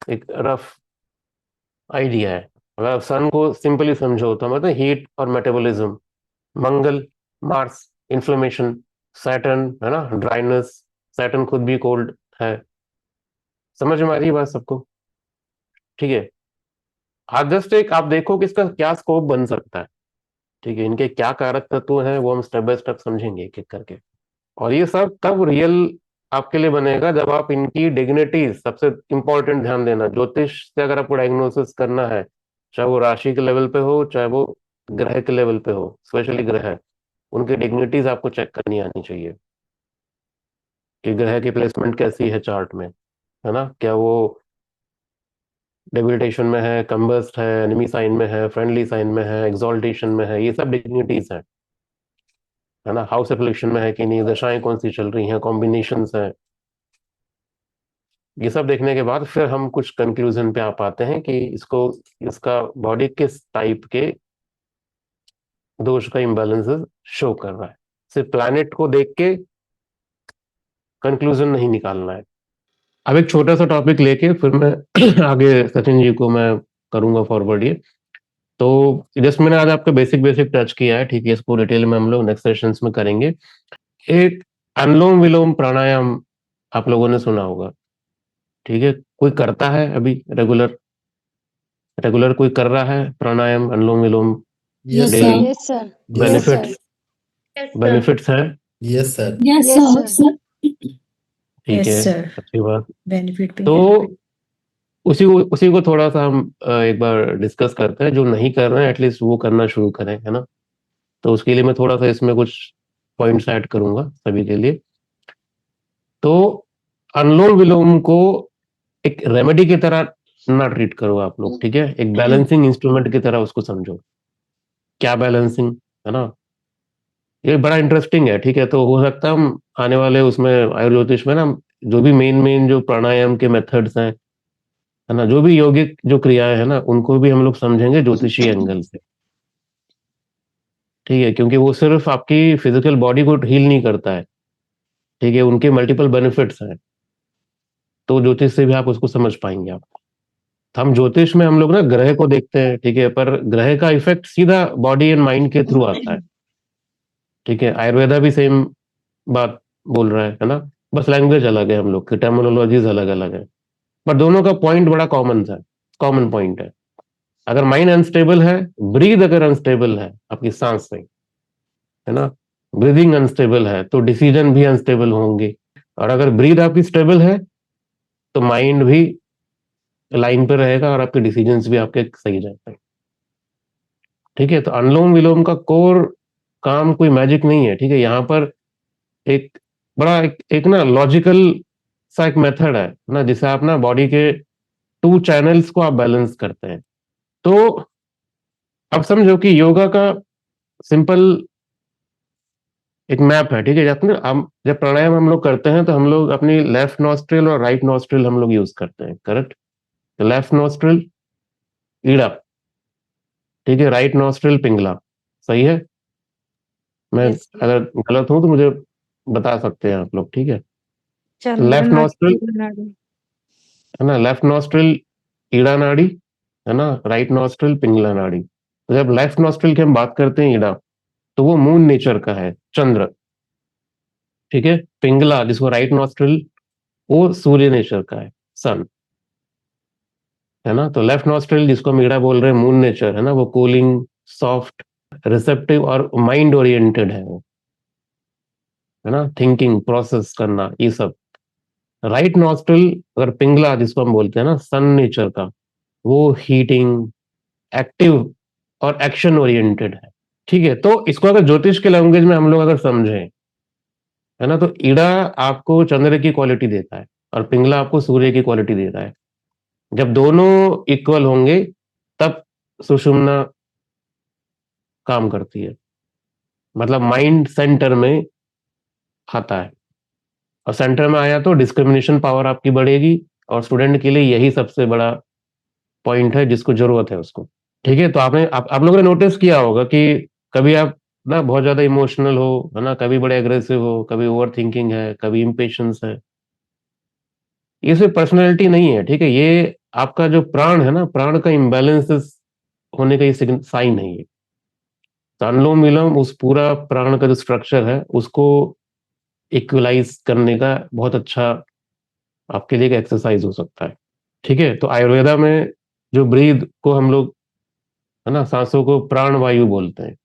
A: एक रफ आइडिया है। अगर सन को सिंपली समझो तो मतलब हीट और मेटाबॉलिज्म, मंगल मार्स इन्फ्लेमेशन, सैटर्न है ना ड्राइनेस, सैटर्न खुद भी कोल्ड है। समझ में आ रही है बात सबको? ठीक है, आज जस्ट एक आप देखो कि इसका क्या स्कोप बन सकता है। ठीक है, इनके क्या कारक तत्व हैं वो हम स्टेप बाय स्टेप समझेंगे एक एक करके। और ये सब तब रियल आपके लिए बनेगा जब आप इनकी डिग्निटीज, सबसे इंपॉर्टेंट ध्यान देना, ज्योतिष से अगर आपको डायग्नोसिस करना है, चाहे वो राशि के लेवल पे हो चाहे वो ग्रह के लेवल पे हो, स्पेशली ग्रह, उनकी डिग्निटीज आपको चेक करनी आनी चाहिए कि ग्रह की प्लेसमेंट कैसी है चार्ट में, है ना, क्या वो डेबिलिटेशन में है, कंबस्ट है, एनिमी साइन में है, फ्रेंडली साइन में है, एक्सॉल्टेशन में है, ये सब डिग्निटीज है ना, हाउस एफिलिएशन में है कि नहीं, दशाएं कौन सी चल रही हैं, कॉम्बिनेशंस हैं। ये सब देखने के बाद फिर हम कुछ कंक्लूजन पे आ पाते हैं कि इसको, इसका बॉडी किस टाइप के दोष का इम्बैलेंसेस शो कर रहा है। सिर्फ प्लैनेट को देख के कंक्लूजन नहीं निकालना है। अब एक छोटा सा टॉपिक लेके फिर मैं आगे सचिन जी को मैं करूंगा फॉरवर्ड ये। तो जस्ट मैंने आज आपका बेसिक बेसिक टच किया है, ठीक है, इसको डिटेल में हम लोग नेक्स्ट सेशंस में करेंगे। एक अनुलोम विलोम प्राणायाम आप लोगों ने सुना होगा, ठीक है, कोई करता है अभी रेगुलर रेगुलर कोई कर रहा है pranayama anulom vilom
E: yes
A: daily?
E: Sir.
A: Benefits benefits है?
E: Yes sir.
A: ठीक है,
F: सर,
A: अच्छी बात।
F: बेनिफिट भी
A: तो
F: है।
A: उसी को थोड़ा सा हम एक बार डिस्कस करते हैं। जो नहीं कर रहे हैं एटलीस्ट वो करना शुरू करें, है ना। तो उसके लिए मैं थोड़ा सा इसमें कुछ पॉइंट्स ऐड करूंगा सभी के लिए। तो अनुलोम विलोम को एक रेमेडी की तरह ना ट्रीट करो आप लोग, ठीक है, एक बैलेंसिंग इंस्ट्रूमेंट की तरह उसको समझो। क्या बैलेंसिंग, है ना, ये बड़ा इंटरेस्टिंग है। ठीक है, तो हो सकता है हम आने वाले उसमें आयुर्ज्योतिष में ना जो भी मेन मेन जो प्राणायाम के मेथड्स हैं, है ना, जो भी यौगिक जो क्रियाएं हैं ना, उनको भी हम लोग समझेंगे ज्योतिषी एंगल से। ठीक है, क्योंकि वो सिर्फ आपकी फिजिकल बॉडी को हील नहीं करता है, ठीक है, उनके मल्टीपल बेनिफिट्स हैं, तो ज्योतिष से भी आप उसको समझ पाएंगे आप। तो हम ज्योतिष में हम लोग ना ग्रह को देखते हैं, ठीक है, पर ग्रह का इफेक्ट सीधा बॉडी एंड माइंड के थ्रू आता है। ठीक है, आयुर्वेदा भी सेम बात बोल रहा है ना, बस लैंग्वेज अलग है, हम लोग की टर्मिनोलॉजीज अलग अलग है, पर दोनों का पॉइंट बड़ा कॉमन पॉइंट है। अगर माइंड अनस्टेबल है, ब्रीद अगर अनस्टेबल है आपकी सांस में, है ना, ब्रीदिंग अनस्टेबल है तो डिसीजन भी अनस्टेबल होंगे। और अगर ब्रीद आपकी स्टेबल है तो माइंड भी लाइन पे रहेगा और आपके डिसीजंस भी आपके सही जाते हैं। ठीक है, तो अनुलोम विलोम का कोर काम कोई मैजिक नहीं है। ठीक है, यहाँ पर एक बड़ा एक ना लॉजिकल सा एक मेथड है ना, जिसे आप ना बॉडी के 2 चैनल्स को आप बैलेंस करते हैं। तो अब समझो कि योगा का सिंपल एक मैप है। ठीक है, जब प्राणायाम हम लोग करते हैं तो हम लोग अपनी लेफ्ट नॉस्ट्रिल और राइट नॉस्ट्रिल हम लोग यूज करते हैं, करेक्ट। तो लेफ्ट नॉस्ट्रिल ईड़ा, ठीक है, राइट नॉस्ट्रिल पिंगला, सही है। मैं अगर गलत हूं तो मुझे बता सकते हैं आप लोग, ठीक है। तो लेफ्ट नॉस्ट्रिल, है ना, लेफ्ट नॉस्ट्रिल ईड़ा नाड़ी, है ना, राइट नॉस्ट्रिल पिंगला नाड़ी। तो जब लेफ्ट नॉस्ट्रिल की हम बात करते हैं ईड़ा, तो वो मून नेचर का है, चंद्र। ठीक है, पिंगला जिसको राइट नॉस्ट्रिल, वो सूर्य नेचर का है, सन, है ना। तो लेफ्ट नॉस्ट्रिल जिसको हम ईड़ा बोल रहे हैं, मून नेचर, है ना, वो कूलिंग, सॉफ्ट, रिसेप्टिव और माइंड ओरिएंटेड है वो, है ना, थिंकिंग प्रोसेस करना ये सब। राइट नॉस्ट्रिल अगर पिंगला जिसको हम बोलते हैं ना, सन नेचर का, वो हीटिंग, एक्टिव और एक्शन ओरिएंटेड है। ठीक है, तो इसको अगर ज्योतिष के लैंग्वेज में हम लोग अगर समझें, है ना, तो ईड़ा आपको चंद्र की क्वालिटी देता है और पिंगला आपको सूर्य की क्वालिटी देता है। जब दोनों इक्वल होंगे तब सुषुम्ना काम करती है, मतलब माइंड सेंटर में आता है, और सेंटर में आया तो डिस्क्रिमिनेशन पावर आपकी बढ़ेगी, और स्टूडेंट के लिए यही सबसे बड़ा पॉइंट है जिसको जरूरत है उसको। ठीक है, तो आप लोगों ने नोटिस किया होगा कि कभी आप ना बहुत ज्यादा इमोशनल हो, है ना, कभी बड़े एग्रेसिव हो, कभी ओवर थिंकिंग है, कभी इम्पेशंस है, ये सिर्फ पर्सनैलिटी नहीं है, ठीक है, ये आपका जो प्राण है ना, प्राण का इम्बैलेंस होने का ये साइन नहीं है। तो अनुलोम विलोम उस पूरा प्राण का जो स्ट्रक्चर है उसको इक्वलाइज करने का बहुत अच्छा आपके लिए एक एक्सरसाइज हो सकता है। ठीक है, तो आयुर्वेदा में जो ब्रीद को हम लोग, है ना, सांसों को प्राण वायु बोलते हैं।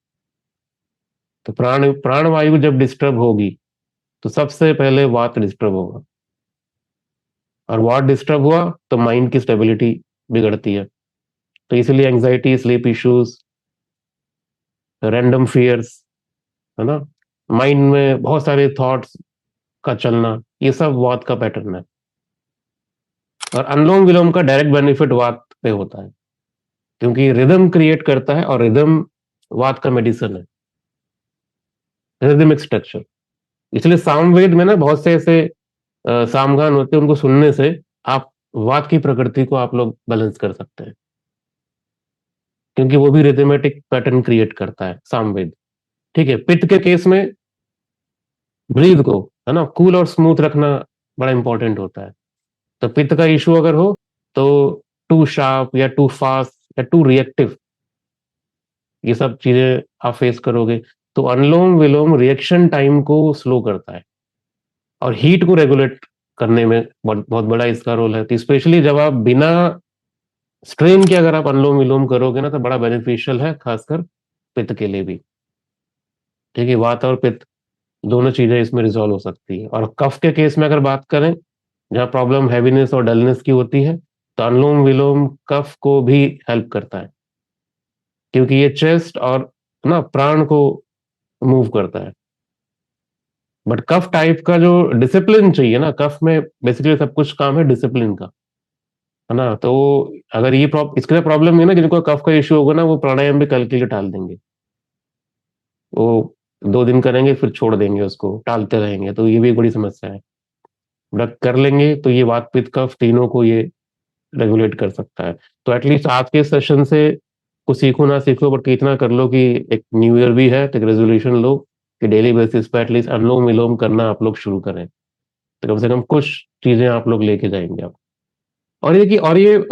A: तो प्राण वायु जब डिस्टर्ब होगी तो सबसे पहले वात डिस्टर्ब होगा, और वात डिस्टर्ब हुआ तो माइंड की स्टेबिलिटी बिगड़ती है। तो इसलिए anxiety, sleep issues, random fears, है ना, माइंड में बहुत सारे थॉट्स का चलना, ये सब वात का पैटर्न है। और अनुलोम विलोम का डायरेक्ट बेनिफिट वात पे होता है, क्योंकि रिदम क्रिएट करता है, और रिदम वात का मेडिसिन है, रिदमिक स्ट्रक्चर। इसलिए सामवेद में ना बहुत से ऐसे सामगान होते हैं, उनको सुनने से आप वात की प्रकृति को आप लोग बैलेंस कर सकते हैं, क्योंकि वो भी रिदमेटिक पैटर्न क्रिएट करता है सामवेद। ठीक है, पित्त के केस में ब्रीद को, है ना, कूल और स्मूथ रखना बड़ा इंपॉर्टेंट होता है। तो पित्त का इशू अगर हो तो टू शार्प या टू फास्ट या टू रिएक्टिव, ये सब चीजें आप फेस करोगे। तो अनुलोम विलोम रिएक्शन टाइम को स्लो करता है, और हीट को रेगुलेट करने में बहुत बहुत बड़ा इसका रोल है। तो स्पेशली जब आप बिना स्ट्रेन के अगर आप अनुलोम विलोम करोगे ना, तो बड़ा बेनिफिशियल है, खासकर पित्त के लिए भी। ठीक है, वात और पित्त दोनों चीजें इसमें रिजॉल्व हो सकती है। और कफ के केस में अगर बात करें, जहाँ प्रॉब्लम हैवीनेस और डलनेस की होती है, तो अनुलोम विलोम कफ को भी हेल्प करता है, क्योंकि ये चेस्ट और ना प्राण को मूव करता है। बट कफ टाइप का जो डिसिप्लिन चाहिए ना, कफ में बेसिकली सब कुछ काम है डिसिप्लिन का, है ना। तो अगर ये इसका प्रॉब्लम है ना, जिनको कफ का इश्यू होगा ना, वो प्राणायाम भी कल के लिए टाल देंगे, वो 2 दिन करेंगे फिर छोड़ देंगे, उसको टालते रहेंगे, तो ये भी एक बड़ी समस्या है। बट कर लेंगे तो ये वात पित्त कफ तीनों को ये रेगुलेट कर सकता है। तो एटलीस्ट आज के सेशन से कुछ सीखो ना सीखो, बट इतना कर लो कि एक न्यू ईयर भी है, तो एक रेजोल्यूशन लो कि डेली बेसिस पे एटलीस्ट अनुलोम विलोम करना आप लोग शुरू करें, तो कम से कम कुछ चीजें आप लोग लेके जाएंगे आप। और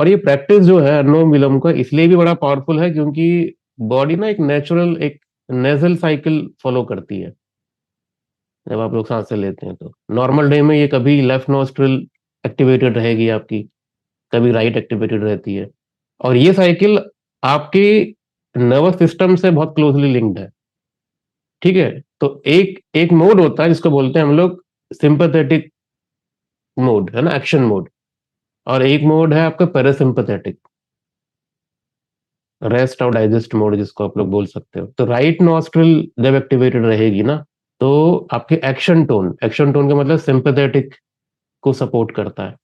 A: ये प्रैक्टिस जो है अनुलोम विलोम का इसलिए भी बड़ा पावरफुल है, क्योंकि बॉडी ना एक नेचुरल एक नेजल साइकिल फॉलो करती है। जब आप लोग सांसें लेते हैं तो नॉर्मल डे में ये कभी लेफ्ट नॉस्ट्रिल एक्टिवेटेड रहेगी आपकी, कभी राइट एक्टिवेटेड रहती है, और ये साइकिल आपके नर्वस सिस्टम से बहुत क्लोजली लिंक्ड है। ठीक है, तो एक एक मोड होता है जिसको बोलते हैं हम लोग सिंपैथेटिक मोड, है ना, एक्शन मोड, और एक मोड है आपका पैरासिम्पैथेटिक, रेस्ट और डाइजेस्ट मोड जिसको आप लोग बोल सकते हो। तो राइट नॉस्ट्रिल जब एक्टिवेटेड रहेगी ना, तो आपके एक्शन टोन का मतलब सिंपैथेटिक को सपोर्ट करता है,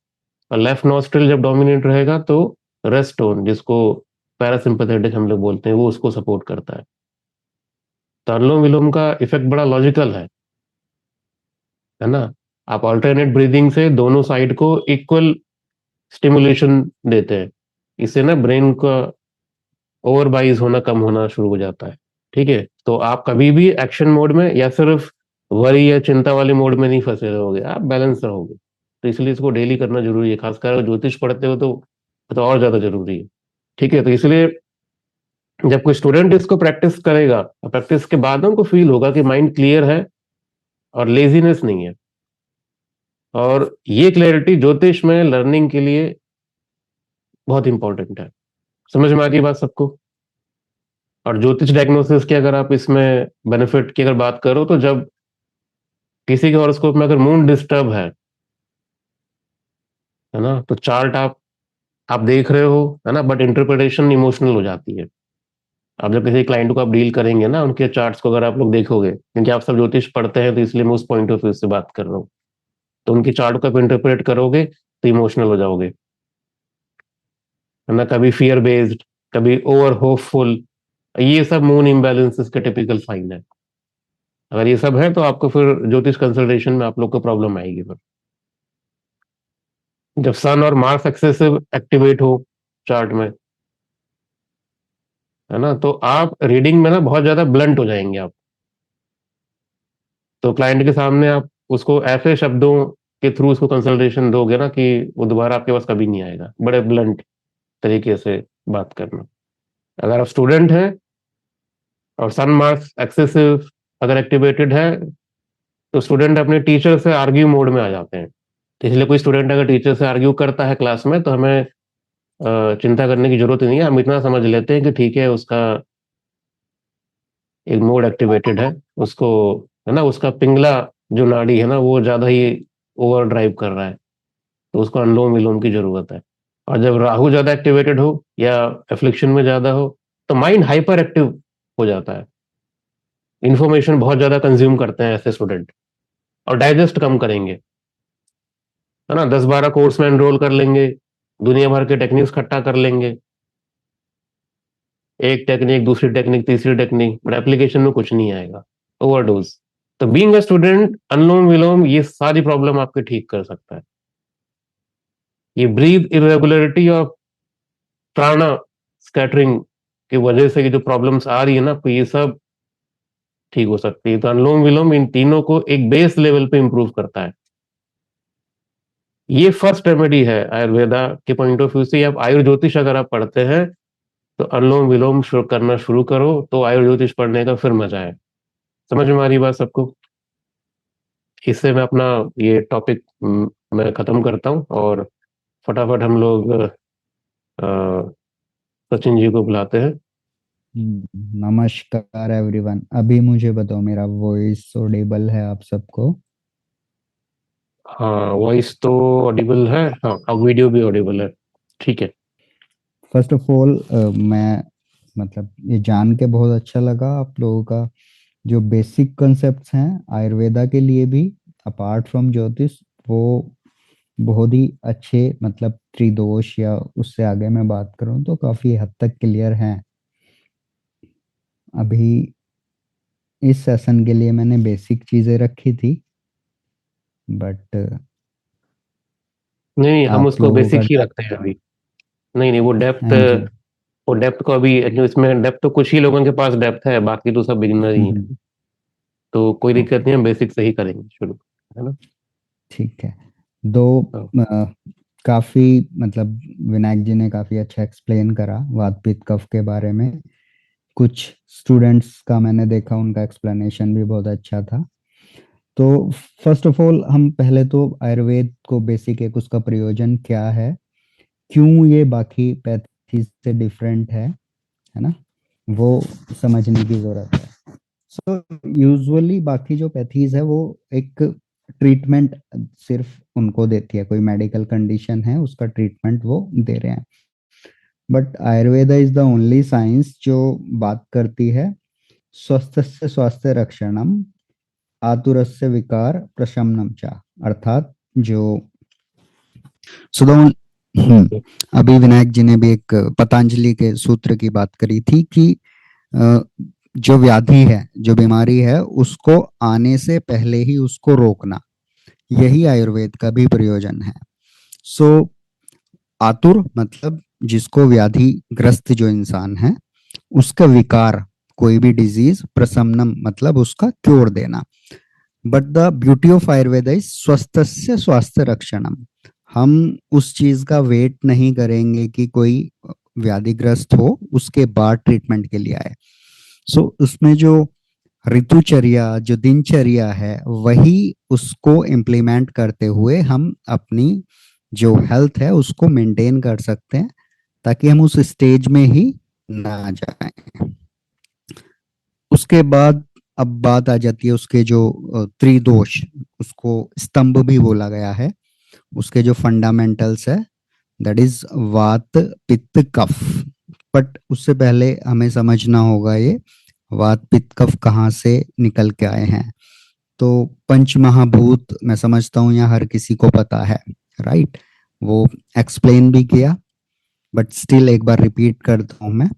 A: और लेफ्ट नॉस्ट्रिल जब डोमिनेट रहेगा तो रेस्ट टोन, जिसको पैरासिम्पैथेटिक हम लोग बोलते हैं, वो उसको सपोर्ट करता है। तो अनुलोम विलोम का इफेक्ट बड़ा लॉजिकल है ना। आप अल्टरनेट ब्रीदिंग से दोनों साइड को इक्वल स्टिमुलेशन देते हैं, इससे ना ब्रेन का ओवरबाइज होना कम होना शुरू हो जाता है। ठीक है, तो आप कभी भी एक्शन मोड में या सिर्फ वरी या चिंता वाले मोड में नहीं फंसे रहोगे, आप बैलेंस रहोगे। तो इसलिए इसको डेली करना जरूरी है, खासकर अगर ज्योतिष पढ़ते हो तो और ज्यादा जरूरी है। ठीक है, तो इसलिए जब कोई स्टूडेंट इसको प्रैक्टिस करेगा, प्रैक्टिस के बाद उनको फील होगा कि माइंड क्लियर है और लेजीनेस नहीं है। और ये क्लैरिटी ज्योतिष में लर्निंग के लिए बहुत इंपॉर्टेंट है। समझ में आ गई बात सबको? और ज्योतिष डायग्नोसिस की अगर आप इसमें बेनिफिट की अगर बात करो, तो जब किसी के हॉरोस्कोप में अगर मून डिस्टर्ब है ना, तो चार्ट आप देख रहे हो, है ना, बट इंटरप्रिटेशन इमोशनल हो जाती है। आप जब किसी क्लाइंट को आप डील करेंगे ना, उनके चार्ट्स को अगर आप लोग देखोगे, क्योंकि आप सब ज्योतिष पढ़ते हैं, तो इसलिए मैं उस पॉइंट ऑफ व्यू से बात कर रहा हूँ। तो उनकी चार्ट को आप इंटरप्रेट करोगे तो इमोशनल हो जाओगे, है ना, कभी फियर बेस्ड, कभी ओवर होपफुल। ये सब मून इम्बैलेंसेस के टिपिकल साइन है। अगर ये सब है तो आपको फिर ज्योतिष कंसल्टेशन में आप लोग को प्रॉब्लम आएगी। फिर जब सन और मार्स एक्सेसिव एक्टिवेट हो चार्ट में, है ना, तो आप रीडिंग में ना बहुत ज्यादा ब्लंट हो जाएंगे आप, तो क्लाइंट के सामने आप उसको ऐसे शब्दों के थ्रू उसको कंसल्टेशन दोगे ना कि वो दोबारा आपके पास कभी नहीं आएगा। बड़े ब्लंट तरीके से बात करना। अगर आप स्टूडेंट हैं और सन मार्क्स एक्सेसिव अगर एक्टिवेटेड है, तो स्टूडेंट अपने टीचर से आर्ग्यू मोड में आ जाते हैं। तो इसलिए कोई स्टूडेंट अगर टीचर से आर्ग्यू करता है क्लास में, तो हमें चिंता करने की जरूरत नहीं है। हम इतना समझ लेते हैं कि ठीक है, उसका एक मोड एक्टिवेटेड है, उसको है ना, उसका पिंगला जो नाड़ी है ना, वो ज्यादा ही ओवर ड्राइव कर रहा है, तो उसको अनुलोम विलोम की जरूरत है। और जब राहु ज्यादा एक्टिवेटेड हो या एफ्लिक्शन में ज्यादा हो, तो माइंड हाइपर एक्टिव हो जाता है। इंफॉर्मेशन बहुत ज्यादा कंज्यूम करते हैं ऐसे स्टूडेंट, और डाइजेस्ट कम करेंगे, है ना। 10-12 कोर्स में एनरोल कर लेंगे, दुनिया भर के टेक्निक्स इकट्ठा कर लेंगे, एक टेक्निक, दूसरी टेक्निक, तीसरी टेक्निक, बट एप्लीकेशन में कुछ नहीं आएगा, ओवरडोज। तो बीइंग अ स्टूडेंट, अनुलोम विलोम ये सारी प्रॉब्लम आपके ठीक कर सकता है। ये ब्रीथ इरेगुलरिटी और प्राणा स्कैटरिंग की वजह से ये जो प्रॉब्लम्स आ रही है ना आपको, ये सब ठीक हो सकती है। तो अनुलोम विलोम इन तीनों को एक बेस लेवल पे इंप्रूव करता है। ये फर्स्ट रेमेडी है आयुर्वेदा के पॉइंट ऑफ व्यू से। आप आयुर्ज्योतिष अगर आप पढ़ते हैं, तो अनुलोम विलोम शुरू करना शुरू करो, तो आयुर्ज्योतिष पढ़ने का फिर मजा है। समझ में आ रही बात सबको? इससे मैं अपना ये टॉपिक मैं खत्म करता हूँ, और फटाफट हम लोग सचिन जी को बुलाते हैं।
E: नमस्कार एवरीवन। अभी मुझे बताओ, मेरा वॉइस ऑडिबल है आप सबको?
A: हाँ, वॉइस तो ऑडिबल है। हाँ, अब वीडियो भी ऑडिबल है। ठीक है।
E: फर्स्ट ऑफ ऑल मैं मतलब ये जान के बहुत अच्छा लगा आप लोगों का जो बेसिक कॉन्सेप्ट्स हैं आयुर्वेदा के लिए भी, अपार्ट फ्रॉम ज्योतिष, वो बहुत ही अच्छे, मतलब त्रिदोष या उससे आगे मैं बात करूं तो काफी हद तक क्लियर हैं। अभी इस सेशन के लिए मैंने बेसिक चीजें रखी थी, बट
A: नहीं, हम
E: आप
A: उसको
E: लोगों
A: बेसिक
E: का
A: ही रखते हैं अभी। नहीं, वो डेप्थ,
E: हाँ जी।
A: वो डेप्थ को अभी, इसमें डेप्थ तो कुछ ही लोगों के पास डेप्थ है, बाकी तो सब बिगिनर ही हैं। तो कोई दिक्कत नहीं है, बेसिक से ही करेंगे शुरू, है ना।
E: ठीक है। दो काफी मतलब विनायक जी ने काफी अच्छा एक्सप्लेन करा वात पित्त कफ के बारे में। कुछ स्टूडेंट्स का मैंने देखा, उनका एक्सप्लेनेशन भी बहुत अच्छा था। तो फर्स्ट ऑफ ऑल हम पहले तो आयुर्वेद को बेसिक एक उसका प्रयोजन क्या है, क्यों ये बाकी पैथी से डिफरेंट है ना, वो समझने की जरूरत है। सो यूजुअली बाकी जो पैथीज है वो एक ट्रीटमेंट सिर्फ उनको देती है, कोई मेडिकल कंडीशन है उसका ट्रीटमेंट वो दे रहे हैं। But Ayurveda is the only science जो बात करती है स्वस्थस्य स्वास्थ्य रक्षणम आतुरस्य विकार प्रशमनम चा, अर्थात जो सुदोन अभी विनायक जी ने भी एक पतंजलि के सूत्र की बात करी थी कि जो व्याधि है, जो बीमारी है, उसको आने से पहले ही उसको रोकना, यही आयुर्वेद का भी प्रयोजन है। सो आतुर मतलब जिसको व्याधि ग्रस्त जो इंसान है उसका विकार, कोई भी डिजीज, प्रशमनम मतलब उसका क्योर देना। But the beauty of Ayurveda is स्वस्थस्य स्वास्थ्य रक्षणम। हम उस चीज का वेट नहीं करेंगे कि कोई व्याधिग्रस्त हो उसके बाद ट्रीटमेंट के लिए आए। सो उसमें जो ऋतुचर्या, जो दिनचर्या है, वही उसको इम्प्लीमेंट करते हुए हम अपनी जो हेल्थ है उसको मेंटेन कर सकते हैं, ताकि हम उस स्टेज में ही ना जाएं। उसके बाद अब बात आ जाती है उसके जो त्रिदोष, उसको स्तंभ भी बोला गया है, उसके जो फंडामेंटल्स है, दैट इज वात पित्त कफ। बट उससे पहले हमें समझना होगा ये वात पित्त कफ कहाँ से निकल के आए हैं। तो पंच महाभूत मैं समझता हूँ यहाँ हर किसी को पता है, राइट? वो एक्सप्लेन भी किया, बट स्टिल एक बार रिपीट करता हूँ मैं।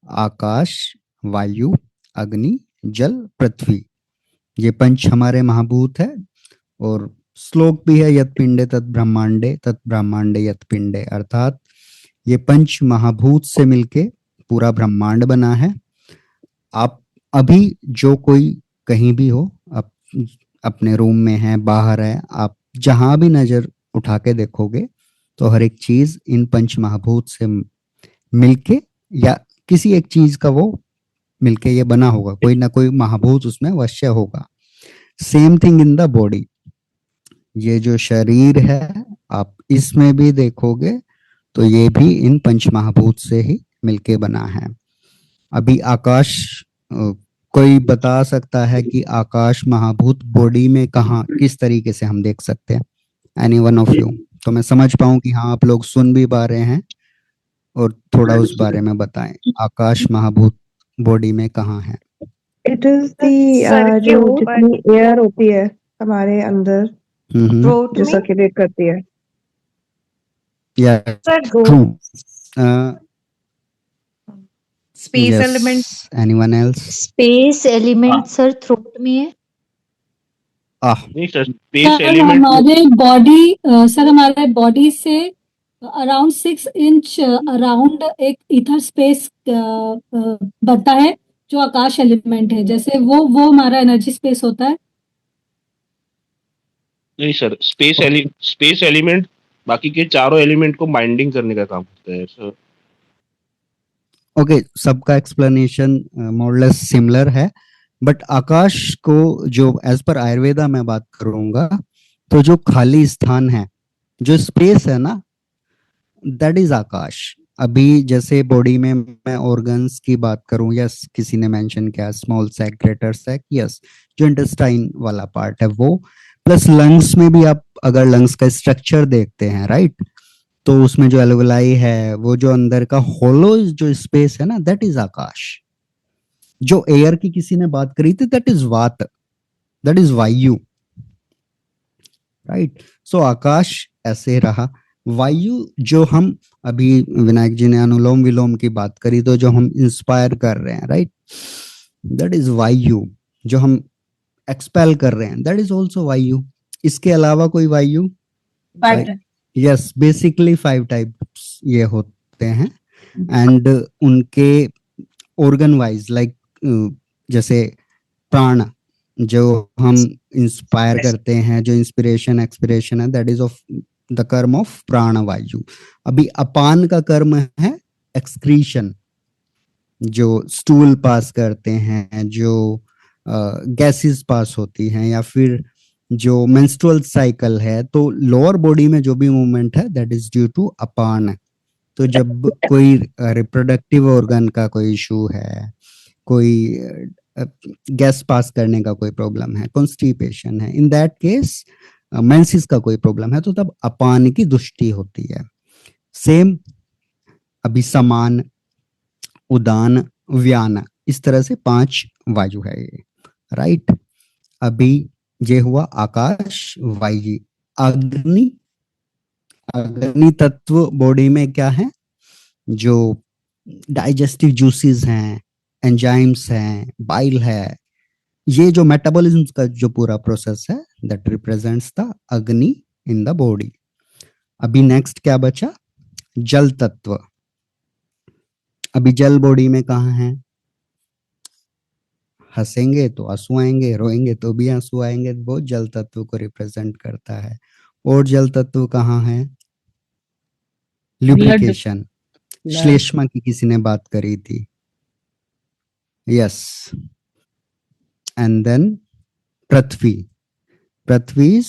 E: आकाश, वायु, अग्नि, जल, पृथ्वी, ये पंच हमारे महाभूत है। और श्लोक भी है, यत पिंडे तत् ब्रह्मांडे, तत् ब्रह्मांडे यत पिंडे, अर्थात ये पंच महाभूत से मिलके पूरा ब्रह्मांड बना है। आप अभी जो कोई कहीं भी हो, आप अपने रूम में है, बाहर है, आप जहां भी नजर उठा के देखोगे तो हर एक चीज इन पंच महाभूत से मिलके या किसी एक चीज का वो मिलके ये बना होगा, कोई ना कोई महाभूत उसमें अवश्य होगा। Same thing in the body, ये जो शरीर है आप इसमें भी देखोगे तो ये भी इन पंच महाभूत से ही मिलके बना है। अभी आकाश, कोई बता सकता है कि आकाश महाभूत बॉडी में कहाँ किस तरीके से हम देख सकते हैं? एनी वन ऑफ यू, तो मैं समझ पाऊं कि हाँ आप लोग सुन भी पा रहे हैं और थोड़ा उस बारे में बताएं। आकाश महाभूत बॉडी में कहाँ है?
F: इट इज दी जो जितनी एयर होती है हमारे अंदर जो सर्कुलेट करती है।
E: या true.
D: Space element,
E: anyone else?
G: Space element sir throat में है।
H: नहीं सर, स्पेस एलिमेंट
I: हमारे बॉडी से अराउंड 6 इंच अराउंड एक इथर स्पेस बनता है जो आकाश एलिमेंट है, जैसे वो हमारा एनर्जी स्पेस होता है।
H: नहीं सर, स्पेस एलिमेंट बाकी के चारों एलिमेंट को बाइंडिंग करने का काम करता है सर।
E: ओके, सबका एक्सप्लेनेशन मोरलेस सिमिलर है, बट आकाश को जो एज पर आयुर्वेदा में बात करूंगा तो जो खाली स्थान है, जो स्पेस है ना, दैट इज आकाश। अभी जैसे बॉडी में मैं ऑर्गन्स की बात करूं, यस किसी ने मेंशन किया small sac, greater sac, yes जो इंटेस्टाइन वाला पार्ट है वो, प्लस लंग्स में भी आप अगर लंग्स का स्ट्रक्चर देखते हैं राइट, तो उसमें जो एल्वेलाई है, वो जो अंदर का होलो जो स्पेस है ना, दैट इज आकाश। जो एयर की किसी ने बात करी थी, दैट इज वात, दैट इज वायु, राइट। सो आकाश ऐसे रहा। वायु जो हम अभी विनायक जी ने अनुलोम विलोम की बात करी, तो जो हम इंस्पायर कर रहे हैं राइट, दैट इज वायु। जो हम एक्सपेल कर रहे हैं, दैट इज ऑल्सो वायु। इसके अलावा कोई वायु? यस, बेसिकली 5 टाइप्स ये होते हैं, एंड उनके ऑर्गन वाइज लाइक जैसे प्राण जो हम इंस्पायर करते हैं, जो इंस्पिरेशन एक्सपिरेशन है, दैट इज ऑफ द कर्म ऑफ प्राण वायु। अभी अपान का कर्म है एक्सक्रीशन, जो स्टूल पास करते हैं, जो गैसेस पास होती हैं, या फिर जो मेंस्ट्रुअल साइकिल है, तो लोअर बॉडी में जो भी मूवमेंट है that is due two upon. तो जब कोई रिप्रोडक्टिव ऑर्गन का कोई इशू है, कोई गैस पास करने का कोई प्रॉब्लम है, कॉन्स्टिपेशन है, इन दैट केस मेंसिस का कोई प्रॉब्लम है, तो तब अपान की दुष्टि होती है। सेम अभी समान, उदान, व्यान, इस तरह से 5 वायु है ये, राइट। अभी ये हुआ आकाश, वायु। अग्नि, अग्नि तत्व बॉडी में क्या है? जो डाइजेस्टिव जूसेस हैं, एंजाइम्स हैं, बाइल है, ये जो मेटाबॉलिज्म का जो पूरा प्रोसेस है, दैट रिप्रेजेंट्स द अग्नि इन द बॉडी। अभी नेक्स्ट क्या बचा? जल तत्व। अभी जल बॉडी में कहाँ है? हंसेंगे तो आंसू आएंगे, रोएंगे तो भी आंसू आएंगे, वो जल तत्व को रिप्रेजेंट करता है। और जल तत्व कहाँ है? ल्यूब्रिकेशन, श्लेष्मा की किसी ने बात करी थी, yes. And then prithvi. Prithvi is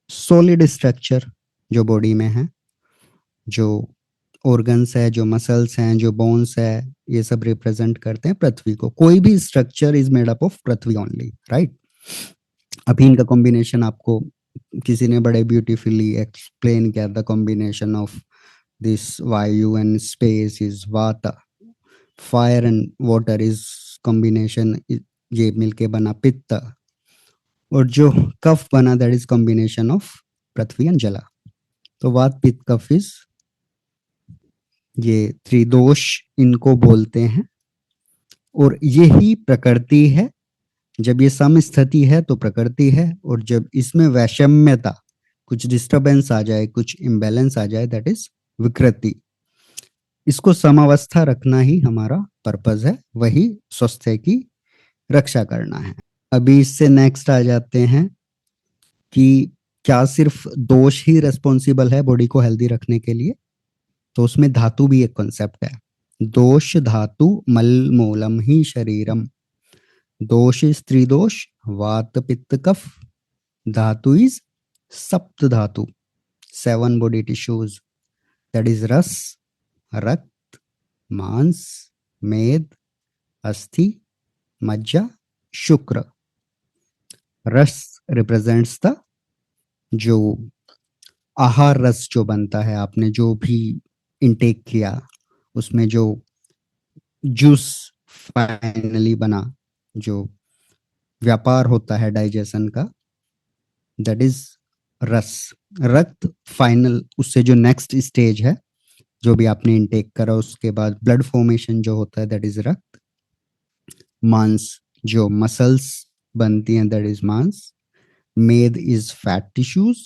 E: solid structure जो बॉडी में है, जो ऑर्गन्स है, जो मसल्स हैं, जो बोन्स है, ये सब रिप्रेजेंट करते हैं पृथ्वी को। कोई भी structure is made up of Prithvi only, right. अभी इनका कॉम्बिनेशन आपको किसी ने बड़े ब्यूटीफुली एक्सप्लेन किया, द कॉम्बिनेशन ऑफ दिस वायु एंड स्पेस इज वाता, fire and water is combination, ये मिलके बना पित्त, और जो कफ बना that is combination of Prithvi and जला। तो वात पित्त कफ इज, ये त्रिदोष इनको बोलते हैं। और यही प्रकृति है। जब ये सम स्थिति है तो प्रकृति है, और जब इसमें वैषम्यता, कुछ डिस्टरबेंस आ जाए, कुछ इम्बैलेंस आ जाए, दैट इज विकृति। इसको समावस्था रखना ही हमारा पर्पस है, वही स्वास्थ्य की रक्षा करना है। अभी इससे नेक्स्ट आ जाते हैं कि क्या सिर्फ दोष ही रेस्पॉन्सिबल है बॉडी को हेल्दी रखने के लिए? तो उसमें धातु भी एक कॉन्सेप्ट है। दोष धातु मल मूलम ही शरीरम। दोष इज त्रिदोष, वात पित्त कफ। धातु इज सप्त धातु, 7 body tissues, that is रस, रक्त, मांस, मेद, अस्थि, मज्जा, शुक्र। रस रिप्रेजेंट्स द जो आहार रस जो बनता है, आपने जो भी इनटेक किया उसमें जो जूस फाइनली बना, जो व्यापार होता है डाइजेशन का, दैट इज रस। रक्त फाइनल, उससे जो नेक्स्ट स्टेज है, जो भी आपने इनटेक करा उसके बाद ब्लड फॉर्मेशन जो होता है, दैट इज रक्त। मांस, जो मसल्स बनती हैं, दैट इज मांस। मेद इज फैट टिश्यूज।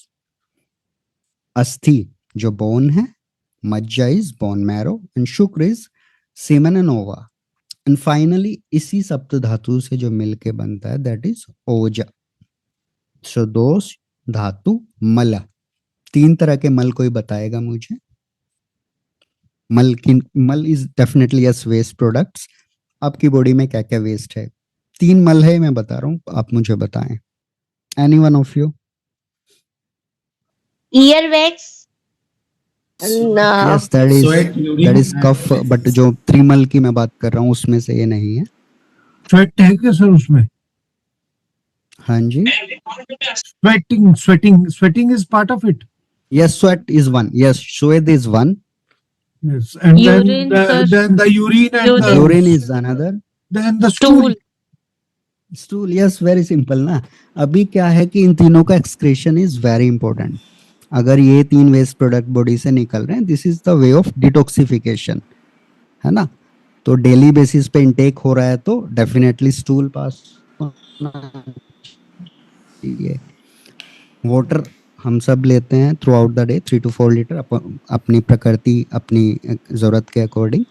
E: अस्थि जो बोन है, मज्जा इज बोन मैरो, एंड शुक्र इज सीमेन एंड ओवा। एंड फाइनली इसी सप्त धातु से जो मिलके बनता है, दैट इज ओज। सो दोष धातु मल। 3 तरह के मल कोई बताएगा मुझे? Mal is definitely yes waste products. आपकी बॉडी में क्या क्या वेस्ट है? 3 मल है, मैं बता रहा हूँ, आप मुझे बताएं। Any one of you?
J: Earwax.
E: Yes, that is kapha, but जो 3 मल की मैं बात कर रहा हूँ उसमें से ये नहीं है।
C: स्वेट है क्या सर उसमें?
E: हाँ जी,
C: sweating is part of it.
E: yes, sweat is one, yes, sweat is one,
C: Yes, and
J: Urine, sir.
C: then the urine and the
E: urine is another,
C: then the stool.
E: stool, yes, very simple ना। अभी क्या है कि इन तीनों का excretion is very important. अगर ये 3 waste product body से निकल रहे हैं, this is the way of detoxification, है ना। तो डेली बेसिस पे इनटेक हो रहा है तो डेफिनेटली स्टूल पास होना चाहिए। वाटर हम सब लेते हैं through out the day, 3 to 4 litre, अपनी प्रकृति, अपनी जरूरत के अकॉर्डिंग।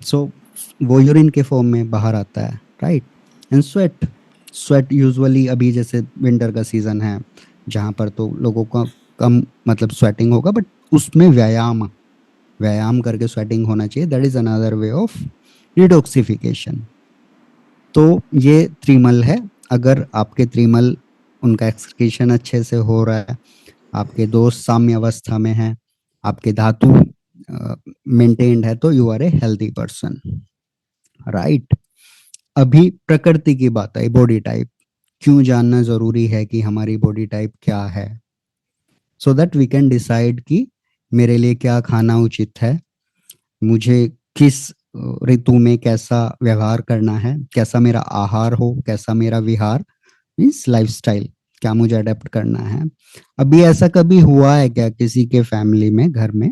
E: सो वो यूरिन के फॉर्म में बाहर आता है, राइट। एंड स्वेट यूजुअली अभी जैसे विंटर का सीजन है जहाँ पर तो लोगों का कम मतलब स्वेटिंग होगा, बट उसमें व्यायाम करके स्वेटिंग होना चाहिए। That is another way of detoxification. तो ये त्रिमल है। अगर आपके त्रिमल, उनका एक्सक्रीशन अच्छे से हो रहा है, आपके दोष साम्य अवस्था में है, आपके धातु मेंटेन्ड है, तो you are a healthy person, right. अभी प्रकृति की बात आई, बॉडी टाइप। क्यों जानना जरूरी है कि हमारी बॉडी टाइप क्या है? So that we can decide कि मेरे लिए क्या खाना उचित है, मुझे किस ऋतु में कैसा व्यवहार करना है, कैसा मेरा आहार हो, कैसा मेरा विहार, मीन्स लाइफस्टाइल, क्या मुझे अडेप्ट करना है। अभी ऐसा कभी हुआ है क्या किसी के फैमिली में, घर में,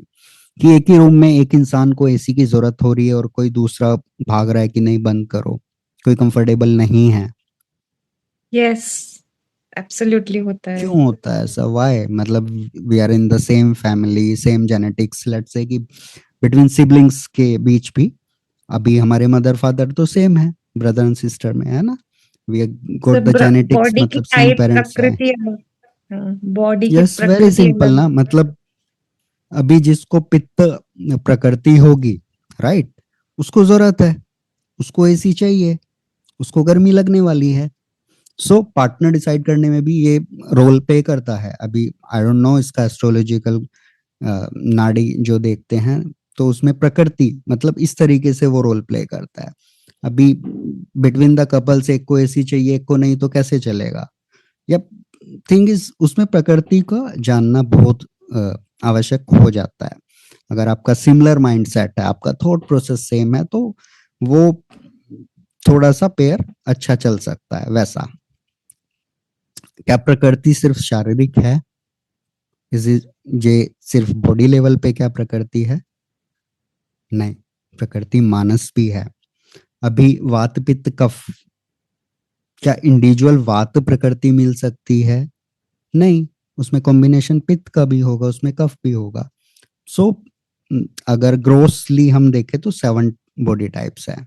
E: कि एक ही रूम में एक इंसान को एसी की जरूरत हो रही है और कोई दूसरा भाग रहा है कि नहीं बंद करो, कोई कंफर्टेबल नहीं है?
D: यस, एब्सोल्युटली होता है।
E: क्यों होता है ऐसा? व्हाई? मतलब we are in the same family, same genetics, let's say कि बिटवीन सिबलिंग्स के बीच भी, अभी हमारे मदर फादर तो सेम है, ब्रदर एंड सिस्टर में, है ना। वी गॉट द जेनेटिक्स, मतलब सेम पेरेंट्स है।
D: बॉडी की
E: यस, वेरी सिंपल ना। मतलब अभी जिसको पित्त प्रकृति होगी, राइट, उसको जरूरत है, उसको एसी चाहिए, उसको गर्मी लगने वाली है। सो पार्टनर डिसाइड करने में भी ये रोल प्ले करता है। अभी आई डोंट नो इसका एस्ट्रोलॉजिकल नाड़ी जो देखते हैं तो उसमें प्रकृति मतलब इस तरीके से वो रोल प्ले करता है। अभी बिटवीन द कपल्स एक को एसी चाहिए, एक को नहीं, तो कैसे चलेगा? या थिंग इज, उसमें प्रकृति का जानना बहुत आवश्यक हो जाता है। अगर आपका सिमिलर माइंडसेट है, आपका थॉट प्रोसेस सेम है, तो वो थोड़ा सा पेयर अच्छा चल सकता है। वैसा क्या प्रकृति सिर्फ शारीरिक है? ये सिर्फ बॉडी लेवल पे क्या प्रकृति है? नहीं, प्रकृति मानस भी है। अभी वात पित्त कफ, क्या इंडिविजुअल वात प्रकृति मिल सकती है? नहीं, उसमें कॉम्बिनेशन पित्त का भी होगा, उसमें कफ भी होगा। सो अगर ग्रोसली हम देखें तो 7 बॉडी टाइप्स है।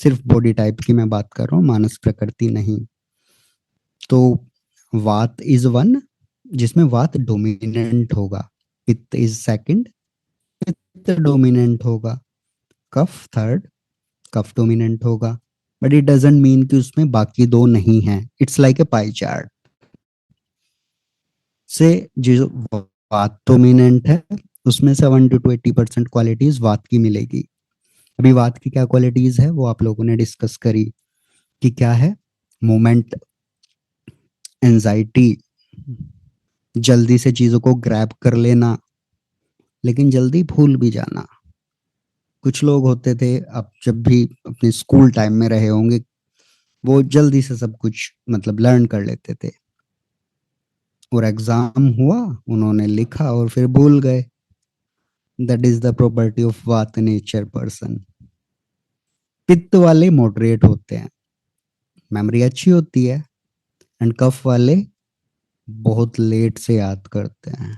E: सिर्फ बॉडी टाइप की मैं बात कर रहा हूँ, मानस प्रकृति नहीं। तो वात इज 1 जिसमें वात डोमिनेंट होगा, पित्त इज 2nd, पित्त डोमिनेंट होगा, कफ 3rd, कफ डोमिनेंट होगा, बट इट डजंट मीन कि उसमें बाकी 2 नहीं हैं। It's like a pie chart से जो वात डोमिनेंट है उसमें 70 to 80% क्वालिटीज वात की मिलेगी। अभी वात की क्या क्वालिटीज है वो आप लोगों ने डिस्कस करी कि क्या है, मोमेंट, एंजाइटी, जल्दी से चीजों को ग्रैब कर लेना लेकिन जल्दी भूल भी जाना। कुछ लोग होते थे, आप जब भी अपने स्कूल टाइम में रहे होंगे, वो जल्दी से सब कुछ मतलब लर्न कर लेते थे और एग्जाम हुआ, उन्होंने लिखा और फिर भूल गए। That is the property of वात नेचर पर्सन। पित्त वाले मॉडरेट होते हैं, मेमोरी अच्छी होती है, एंड कफ वाले बहुत लेट से याद करते हैं,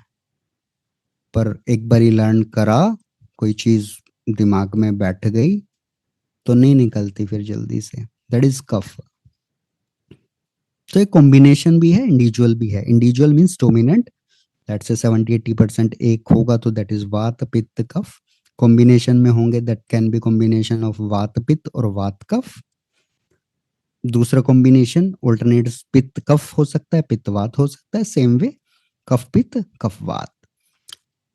E: पर एक बारी लर्न करा, कोई चीज दिमाग में बैठ गई तो नहीं निकलती फिर जल्दी से। दैट इज कफ। तो एक कॉम्बिनेशन भी है, इंडिविजुअल भी है। इंडिविजुअल मींस डोमिनेंट, दैट से 70-80% एक होगा तो दैट इज वात पित्त कफ। कॉम्बिनेशन में होंगे, that can be combination of वात पित्त और वात कफ। दूसरा कॉम्बिनेशन ऑल्टरनेट पित्त कफ हो सकता है, पित्त वात हो सकता है, सेम वे कफ पित्त कफ वात।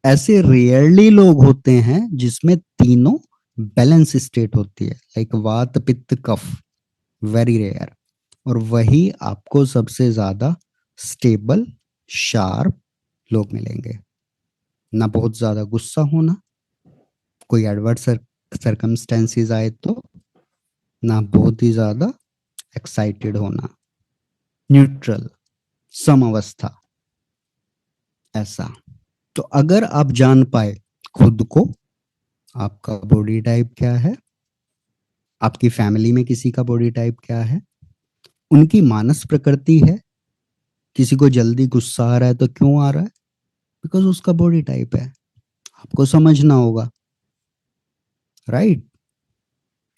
E: ऐसे रेयरली लोग होते हैं जिसमें तीनों बैलेंस स्टेट होती है, लाइक वात पित्त कफ, वेरी रेयर। और वही आपको सबसे ज्यादा स्टेबल शार्प लोग मिलेंगे। ना बहुत ज्यादा गुस्सा होना, कोई एडवर्स सर्कमस्टेंसेस आए तो, ना बहुत ही ज्यादा एक्साइटेड होना, न्यूट्रल, सम अवस्था, ऐसा। तो अगर आप जान पाए खुद को, आपका बॉडी टाइप क्या है, आपकी फैमिली में किसी का बॉडी टाइप क्या है, उनकी मानस प्रकृति है, किसी को जल्दी गुस्सा आ रहा है तो क्यों आ रहा है, बिकॉज उसका बॉडी टाइप है, आपको समझना होगा, राइट।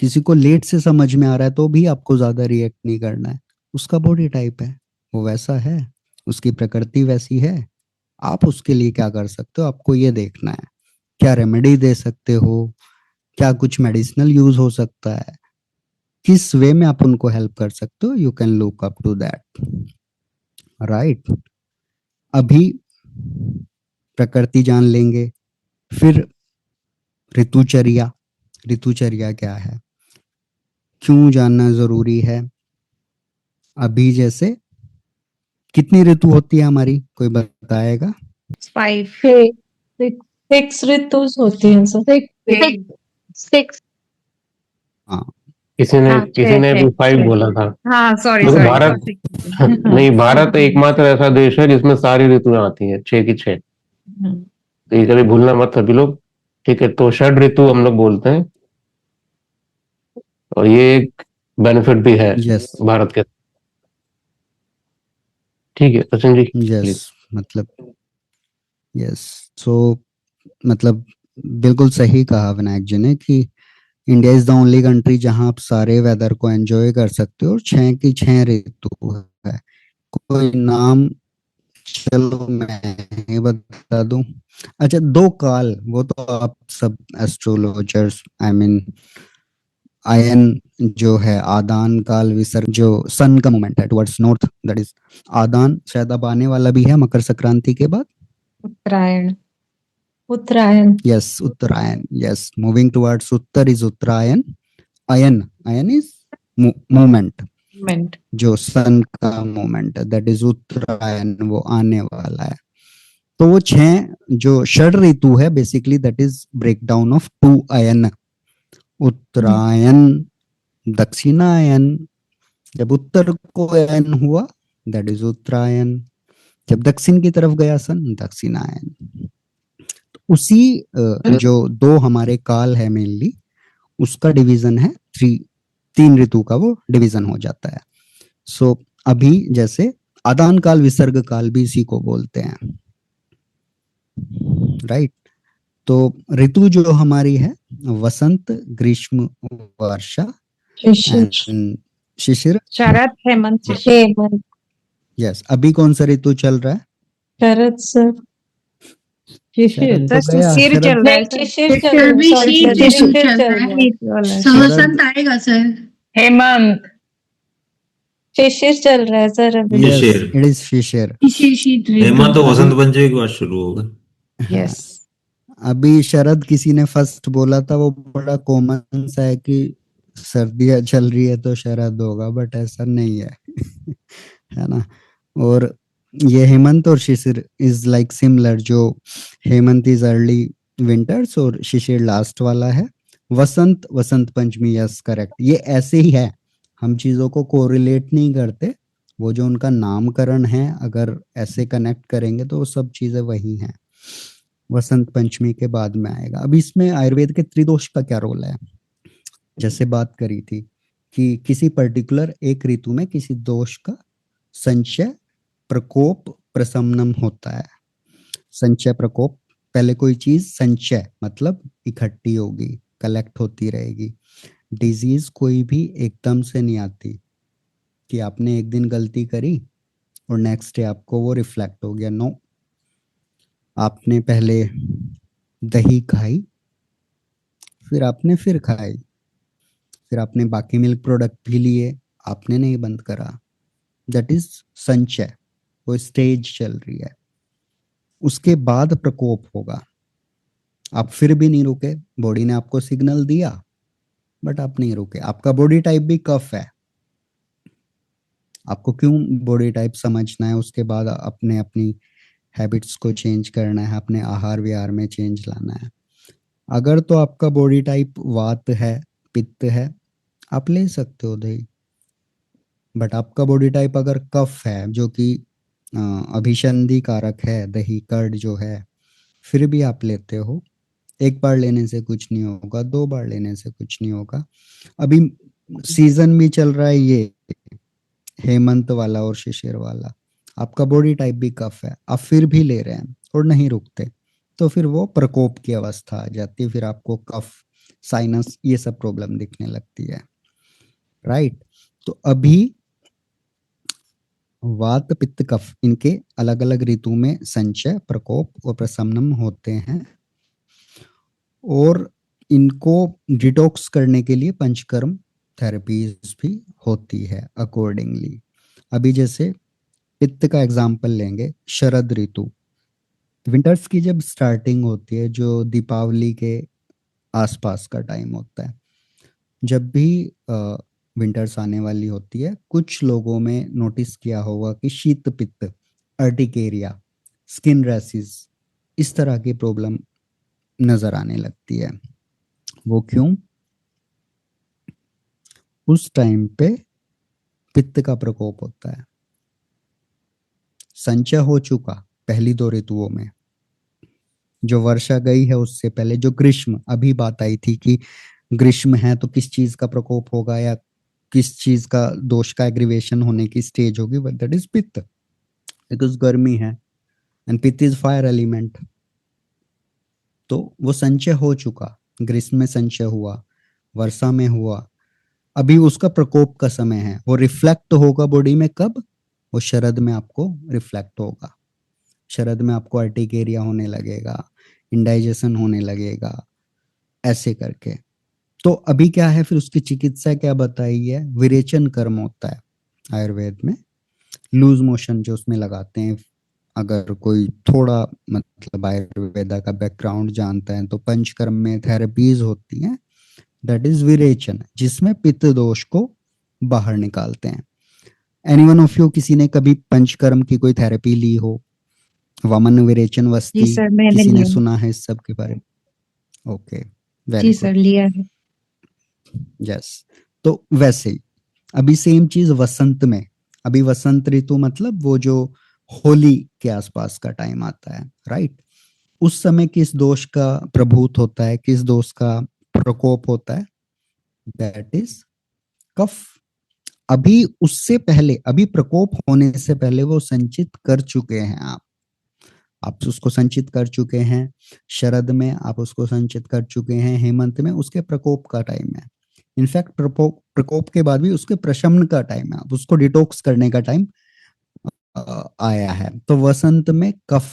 E: किसी को लेट से समझ में आ रहा है तो भी आपको ज्यादा रिएक्ट नहीं करना है, उसका बॉडी टाइप है, वो वैसा है, उसकी प्रकृति वैसी है। आप उसके लिए क्या कर सकते हो, आपको ये देखना है। क्या रेमेडी दे सकते हो, क्या कुछ मेडिसिनल यूज हो सकता है, किस वे में आप उनको हेल्प कर सकते हो, you can look up to that, right. अभी प्रकृति जान लेंगे, फिर ऋतुचर्या। ऋतुचर्या क्या है, क्यों जानना जरूरी है। अभी जैसे कितनी ऋतु होती है हमारी, कोई बताएगा?
F: 5 6 ऋतुस होती हैं सर। 6
E: हाँ,
A: किसी ने भी 5 बोला था।
D: हाँ सॉरी
A: देखो
D: सॉरी
A: भारत नहीं, भारत एकमात्र ऐसा देश है जिसमें सारी ऋतुएं आती हैं, 6 की 6। तो ये कभी भूलना मत सभी लोग, ठीक है। तो षड ऋतु हम लोग बोलते हैं, और ये एक बेनिफिट भी है
E: यस
A: भारत के। ठीक है सचिन जी,
E: यस, मतलब यस। सो मतलब बिल्कुल सही कहा विनायक जी ने कि India is the only country जहां आप सारे वेदर को एंजॉय कर सकते हो, और 6 की 6 ऋतु है। कोई नाम चलो मैं ही बता दूं। अच्छा, 2 काल, वो तो आप सब एस्ट्रोलॉजर्स, आई मीन आयन जो है, आदान काल विसर्ग, जो सन का मूवमेंट है टुवर्ड्स नॉर्थ, दैट इज आदान। शायद अब आने वाला भी है मकर संक्रांति के बाद,
D: Uttarayan.
F: Uttarayan.
E: Yes Uttarayan, yes, moving towards uttar is Uttarayan. Ayan, ayan is movement, जो सन का मूवमेंट है, दैट इज उत्तरायण, वो आने वाला है। तो वो 6 जो षड ऋतु है, basically that is breakdown of 2 ayan, उत्तरायण, दक्षिणायन। जब उत्तर को अयन हुआ दैट इज उत्तरायण, जब दक्षिण की तरफ गया सन, दक्षिणायन। तो उसी जो 2 हमारे काल है मेनली, उसका डिवीजन है 3 ऋतु का, वो डिवीजन हो जाता है। सो अभी जैसे आदान काल विसर्ग काल भी इसी को बोलते हैं, राइट। तो ऋतु जो हमारी है, वसंत, ग्रीष्म, वर्षा, शिशिर,
D: शरद, हेमंत,
E: यस, अभी कौन सा ऋतु चल रहा है?
F: शरद सर।
E: शरद तो
D: सर
E: गया।
D: शिशिर चल रहा है सर।
F: शिशिर भी शीत ऋतु चल रहा है।
E: शरद
G: आएगा सर।
F: हेमंत। शिशिर चल रहा है सर अभी।
E: Yes,
J: Shishir.
E: इट इज शिशिर।
J: हेमंत तो वसंत पंचमी के बाद शुरू होगा।
D: यस।
E: अभी शरद किसी ने फर्स्ट बोला था, वो बड़ा कॉमन सा है कि सर्दियां चल रही है तो शरद होगा, बट ऐसा नहीं है है ना। और ये हेमंत और शिशिर इज लाइक सिमिलर, जो हेमंत इज अर्ली विंटर्स और शिशिर लास्ट वाला है। वसंत, वसंत पंचमी, यस करेक्ट। ये ऐसे ही है, हम चीजों को कोरिलेट नहीं करते, वो जो उनका नामकरण है अगर ऐसे कनेक्ट करेंगे तो वो सब चीजें वही हैं। वसंत पंचमी के बाद में आएगा। अब इसमें आयुर्वेद के त्रिदोष का क्या रोल है? जैसे बात करी थी कि किसी पर्टिकुलर एक ऋतु में किसी दोष का संचय, प्रकोप, प्रशमनम होता है। संचय, प्रकोप, पहले कोई चीज संचय मतलब इकट्ठी होगी, कलेक्ट होती रहेगी। डिजीज कोई भी एकदम से नहीं आती कि आपने एक दिन गलती करी और नेक्स्ट डे आपको वो रिफ्लेक्ट हो गया। नो, आपने पहले दही खाई, फिर आपने फिर खाई, फिर आपने बाकी मिल्क प्रोडक्ट भी लिए, आपने नहीं बंद करा। दैट इज संचय, वो स्टेज चल रही है। उसके बाद प्रकोप होगा, आप फिर भी नहीं रुके, बॉडी ने आपको सिग्नल दिया बट आप नहीं रुके। आपका बॉडी टाइप भी कफ है, आपको क्यों बॉडी टाइप समझना है, उसके बाद अपने अपनी हैबिट्स को चेंज करना है, अपने आहार विहार में चेंज लाना है। अगर तो आपका बॉडी टाइप वात है, पित्त है, आप ले सकते हो दही, बट आपका बॉडी टाइप अगर कफ है जो कि अभिसंधि कारक है, दही कर्ड जो है, फिर भी आप लेते हो। एक बार लेने से कुछ नहीं होगा, 2 बार लेने से कुछ नहीं होगा। अभी सीजन भी चल रहा है ये हेमंत वाला और शिशिर वाला, आपका बॉडी टाइप भी कफ है, आप फिर भी ले रहे हैं और नहीं रुकते, तो फिर वो प्रकोप की अवस्था आ जाती है। फिर आपको कफ, साइनस, ये सब प्रॉब्लम दिखने लगती है, राइट। तो अभी वात, पित्त, कफ, इनके अलग अलग ऋतु में संचय, प्रकोप और प्रशमनम होते हैं, और इनको डिटॉक्स करने के लिए पंचकर्म थेरेपीज भी होती है अकॉर्डिंगली। अभी जैसे पित्त का एग्जाम्पल लेंगे, शरद ऋतु, विंटर्स की जब स्टार्टिंग होती है, जो दीपावली के आसपास का टाइम होता है, जब भी विंटर्स आने वाली होती है, कुछ लोगों में नोटिस किया होगा कि शीत पित्त, अर्टिकेरिया, स्किन रैशेस, इस तरह की प्रॉब्लम नजर आने लगती है। वो क्यों? उस टाइम पे पित्त का प्रकोप होता है, संचय हो चुका पहली 2 ऋतुओं में, जो वर्षा गई है उससे पहले, जो ग्रीष्म, अभी बात आई थी कि ग्रीष्म है तो किस चीज का प्रकोप होगा या किस चीज का दोष का एग्रीवेशन होने की स्टेज होगी, बट दैट इज पित्त, बिकॉज गर्मी है एंड पित्त इज फायर एलिमेंट। तो वो संचय हो चुका, ग्रीष्म में संचय हुआ, वर्षा में हुआ, अभी उसका प्रकोप का समय है। वो रिफ्लेक्ट होगा बॉडी में कब? वो शरद में आपको रिफ्लेक्ट होगा। शरद में आपको अर्टिकेरिया होने लगेगा, इंडाइजेशन होने लगेगा, ऐसे करके। तो अभी क्या है, फिर उसकी चिकित्सा क्या बताई है? विरेचन कर्म होता है आयुर्वेद में, लूज मोशन जो उसमें लगाते हैं। अगर कोई थोड़ा मतलब आयुर्वेदा का बैकग्राउंड जानता है तो पंचकर्म में थेरेपीज होती हैं, दैट इज विरेचन, जिसमें पित्त दोष को बाहर निकालते हैं। एनीवन ऑफ यू, किसी ने कभी पंचकर्म की कोई थेरेपी ली हो? वमन, विरेचन, वस्ती, किसी ने सुना है इस सब के बारे में? Okay, very good.
D: सर लिया है।
E: यस, तो वैसे ही अभी सेम चीज वसंत में, अभी वसंत ऋतु मतलब वो जो होली के आसपास का टाइम आता है, राइट। उस समय किस दोष का प्रभुत्व होता है, किस दोष का प्रकोप होता है? दैट इज कफ। अभी उससे पहले, अभी प्रकोप होने से पहले वो संचित कर चुके हैं, आप उसको संचित कर चुके हैं। शरद में आप उसको संचित कर चुके हैं, हेमंत में उसके प्रकोप का टाइम है। इनफैक्ट प्रकोप के बाद भी उसके प्रशमन का टाइम है, आप उसको डिटॉक्स करने का टाइम आया है। तो वसंत में कफ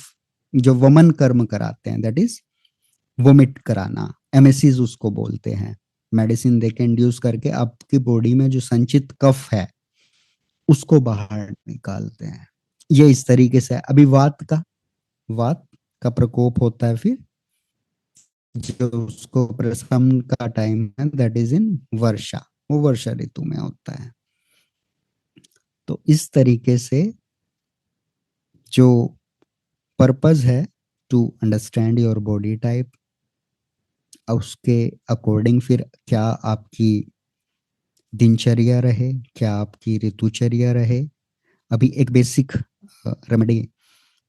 E: जो वमन कर्म कराते हैं, दैट इज वोमिट कराना, एमएसीज उसको बोलते हैं। मेडिसिन देके इंड्यूस करके आपकी बॉडी में जो संचित कफ है उसको बाहर निकालते हैं। ये इस तरीके से। अभी वात का प्रकोप होता है, फिर जो उसको प्रसम का टाइम है दैट इज इन वर्षा, वो वर्षा ऋतु में होता है। तो इस तरीके से जो पर्पस है to understand your body type, उसके अकॉर्डिंग फिर क्या आपकी दिनचर्या रहे, क्या आपकी ऋतुचर्या रहे। अभी एक बेसिक रेमेडी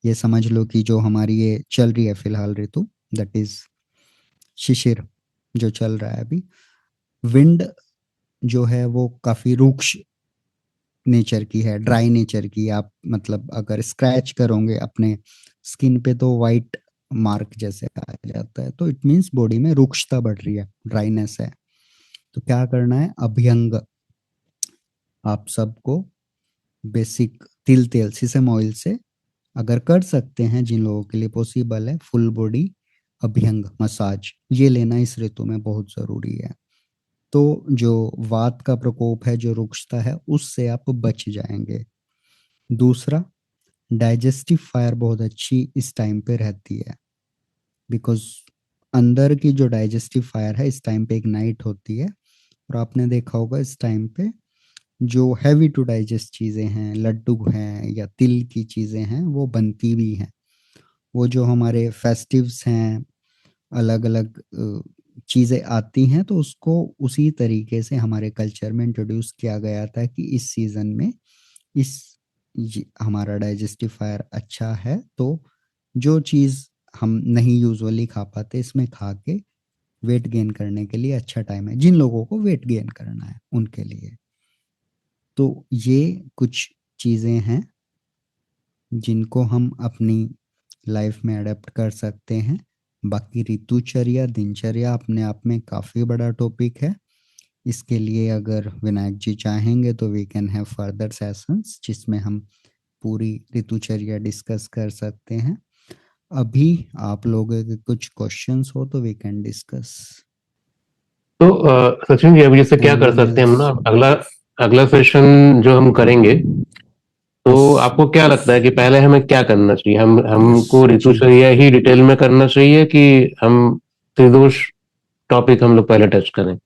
E: ये समझ लो कि जो हमारी ये चल रही है फिलहाल ऋतु, दैट इज शिशिर जो चल रहा है अभी, विंड जो है वो काफी रुक्ष नेचर की है, ड्राई नेचर की। आप मतलब अगर स्क्रैच करोगे अपने स्किन पे तो वाइट मार्क जैसे आ जाता है, तो इट मीन्स बॉडी में रुक्षता बढ़ रही है, ड्राइनेस है। तो क्या करना है, अभ्यंग आप सबको बेसिक तिल तेल सीसम ऑयल से अगर कर सकते हैं, जिन लोगों के लिए पॉसिबल है, फुल बॉडी अभ्यंग मसाज ये लेना इस ऋतु में बहुत जरूरी है। तो जो वात का प्रकोप है, जो रुक्षता है, उससे आप बच जाएंगे। दूसरा, डाइजेस्टिव फायर बहुत अच्छी इस टाइम पे रहती है, बिकॉज अंदर की जो डाइजेस्टिव फायर है इस टाइम पे इग्नाइट होती है। और आपने देखा होगा इस टाइम पे जो हैवी टू डाइजेस्ट चीजें हैं, लड्डू हैं या तिल की चीजें हैं, वो बनती भी हैं। वो जो हमारे फेस्टिव्स हैं, अलग अलग चीजें आती हैं, तो उसको उसी तरीके से हमारे कल्चर में इंट्रोड्यूस किया गया था कि इस सीजन में हमारा डाइजेस्टिव फायर अच्छा है, तो जो चीज हम नहीं यूजुअली खा पाते इसमें खा के वेट गेन करने के लिए अच्छा टाइम है, जिन लोगों को वेट गेन करना है उनके लिए। तो ये कुछ चीजें हैं जिनको हम अपनी लाइफ में अडेप्ट कर सकते हैं। बाकी ऋतुचर्या, दिनचर्या अपने आप में काफी बड़ा टॉपिक है। इसके लिए अगर विनायक जी चाहेंगे तो we can have further sessions जिसमें हम पूरी ऋतुचर्या डिस्कस कर सकते हैं। अभी आप लोगों के कुछ क्वेश्चंस हो तो वी कैन डिस्कस।
A: तो सचिन जी, अभी जैसे क्या कर सकते हैं हम ना, अगला सेशन जो हम करेंगे, तो आपको क्या लगता है कि पहले हमें क्या करना चाहिए? हमको ऋतुचर्या ही डिटेल में करना चाहिए कि हम त्रिदोष टॉपिक हम लोग पहले टच करें?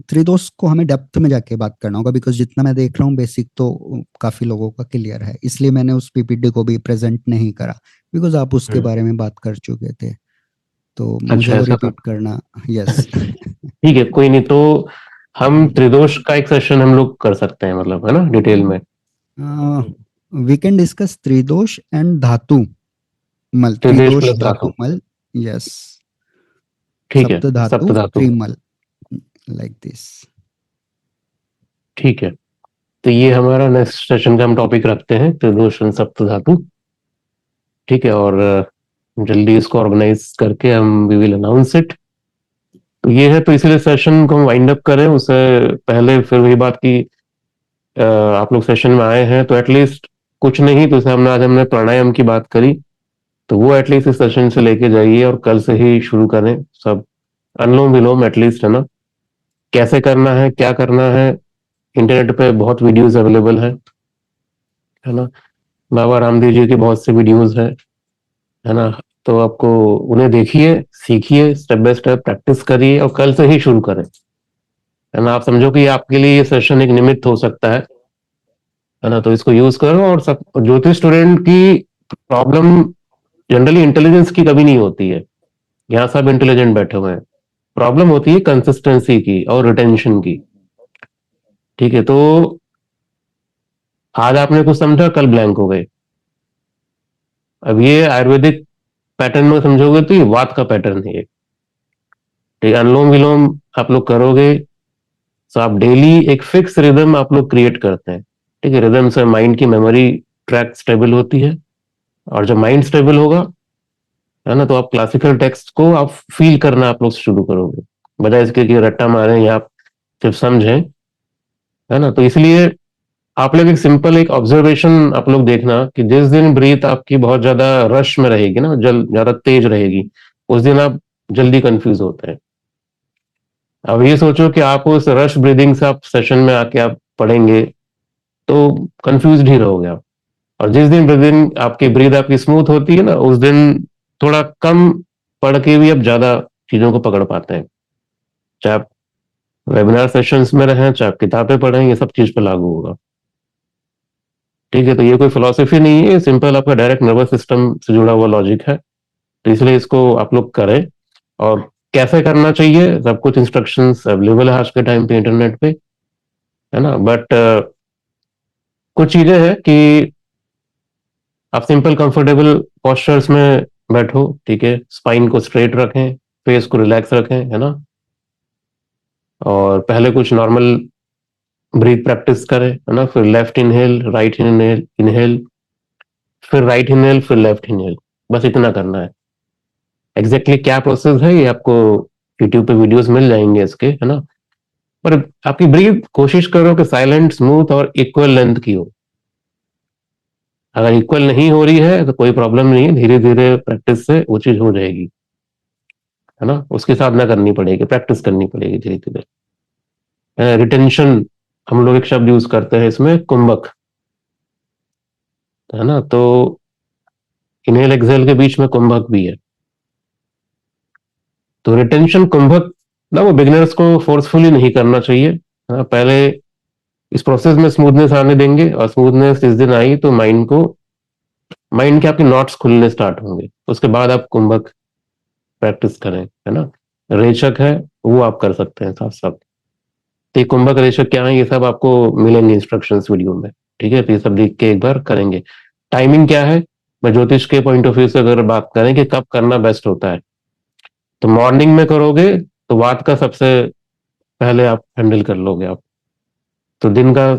E: त्रिदोष को हमें डेप्थ में जाके बात करना होगा, बिकॉज जितना मैं देख रहा हूँ बेसिक तो काफी लोगों का क्लियर है, इसलिए मैंने उस पीपीटी को भी प्रेजेंट नहीं करा, बिकॉज आप उसके बारे में बात कर चुके थे, तो मुझे वो रिपीट करना। यस
A: ठीक है, कोई नहीं। तो हम त्रिदोष का एक सेशन हम लोग कर सकते हैं, मतलब, है ना, डिटेल में।
E: वी कैन डिस्कस त्रिदोष एंड धातु मल, त्रिदोष धातु मल। यस,
A: ठीक है,
E: सप्त धातु त्रिमल, लाइक दिस।
A: ठीक है, तो ये हमारा नेक्स्ट सेशन का हम टॉपिक रखते हैं, त्रिदोष एंड सप्त धातु। ठीक है, और जल्दी इसको ऑर्गेनाइज करके हम वी विल अनाउंस इट। तो ये है, तो इसीलिए सेशन को हम वाइंड अप करें उससे पहले फिर वही बात की आप लोग सेशन में आए हैं तो एटलीस्ट कुछ नहीं तो हमने प्राणायाम की बात करी, तो वो एटलीस्ट इस सेशन से लेके जाइए और कल से ही शुरू करें सब, अनुलोम विलोम एटलीस्ट, है ना। कैसे करना है, क्या करना है, इंटरनेट पे बहुत वीडियोस अवेलेबल है ना। बाबा रामदेव जी की बहुत से वीडियोस है ना, तो आपको उन्हें देखिए, सीखिए, स्टेप बाय स्टेप प्रैक्टिस करिए और कल से ही शुरू करें, है ना। आप समझो कि आपके लिए ये सेशन एक निमित्त हो सकता है ना, तो इसको यूज करो। और सब ज्योतिष स्टूडेंट की प्रॉब्लम जनरली इंटेलिजेंस की कभी नहीं होती है, यहाँ सब इंटेलिजेंट बैठे हुए हैं, प्रॉब्लम होती है कंसिस्टेंसी की और रिटेंशन की। ठीक है, तो आज आपने कुछ समझा, कल ब्लैंक हो गए। अब ये आयुर्वेदिक पैटर्न में समझोगे तो ये वात का पैटर्न है। ठीक, अनुलोम विलोम आप लोग करोगे तो आप डेली एक फिक्स रिदम आप लोग क्रिएट करते हैं। ठीक है, रिदम से माइंड की मेमोरी ट्रैक स्टेबल होती है, और जब माइंड स्टेबल होगा, है ना, तो आप क्लासिकल टेक्स्ट को आप फील करना आप लोग शुरू करोगे, बजाय इसके कि रट्टा मारें या आप सिर्फ समझें, है ना। तो इसलिए आप लोग एक सिंपल एक ऑब्जर्वेशन आप लोग देखना कि जिस दिन ब्रीथ आपकी बहुत ज्यादा रश में रहेगी ना, ज्यादा तेज रहेगी, उस दिन आप जल्दी कंफ्यूज होते हैं। अब ये सोचो कि आप उस रश ब्रीदिंग से आप सेशन में आके आप पढ़ेंगे तो कंफ्यूज ही रहोगे आप। और जिस दिन ब्रीदिंग आपकी ब्रीथ आपकी स्मूथ होती है ना, उस दिन थोड़ा कम पढ़ के भी आप ज्यादा चीजों को पकड़ पाते हैं। चाहे आप वेबिनार सेशंस में रहें, चाहे आप किताबें पढ़ें, ये सब चीज पे लागू होगा। ठीक है, तो ये कोई फिलॉसफी नहीं है, सिंपल आपका डायरेक्ट नर्वस सिस्टम से जुड़ा हुआ लॉजिक है। तो इसलिए इसको आप लोग करें। और कैसे करना चाहिए, सब कुछ इंस्ट्रक्शंस अवेलेबल है आज के टाइम पे इंटरनेट पे, है ना। बट कुछ चीजें हैं कि आप सिंपल कंफर्टेबल पोस्चर्स में बैठो, ठीक है, स्पाइन को स्ट्रेट रखें, फेस को रिलैक्स रखें, है ना। और पहले कुछ नॉर्मल ब्रीथ प्रैक्टिस करें, है ना। फिर लेफ्ट इनहेल, राइट इनहेल, फिर राइट इनहेल, फिर लेफ्ट इनहेल, बस इतना करना है। एग्जैक्टली क्या प्रोसेस है ये आपको यूट्यूब पे वीडियोस मिल जाएंगे इसके, है ना। पर आपकी ब्रीथ कोशिश करो कि साइलेंट, स्मूथ और इक्वल लेंथ की हो। अगर इक्वल नहीं हो रही है तो कोई प्रॉब्लम नहीं है, धीरे धीरे प्रैक्टिस से वो चीज हो जाएगी, है ना। उसकी साधना करनी पड़ेगी, प्रैक्टिस करनी पड़ेगी धीरे धीरे। रिटेंशन हम लोग एक शब्द यूज करते हैं इसमें, कुंभक, है ना। तो इनहेल एक्सहेल के बीच में कुंभक भी है। तो रिटेंशन कुंभक ना, वो बिगिनर्स को फोर्सफुली नहीं करना चाहिए, है ना। पहले इस प्रोसेस में स्मूथनेस आने देंगे, और स्मूथनेस इस दिन आई तो माइंड के आपके नॉट्स खुलने स्टार्ट होंगे। उसके बाद आप कुंभक प्रैक्टिस करें, है ना। रेचक है वो आप कर सकते हैं साथ साथ। तो ये कुंभक रेचक क्या है, ये सब आपको मिलेंगे इंस्ट्रक्शंस वीडियो में, ठीक है। तो ये सब देख के एक बार करेंगे। टाइमिंग क्या है, मैं ज्योतिष के पॉइंट ऑफ व्यू से अगर बात करें कि कब करना बेस्ट होता है, तो मॉर्निंग में करोगे तो वात का सबसे पहले आप हैंडल कर लोगे आप, तो दिन का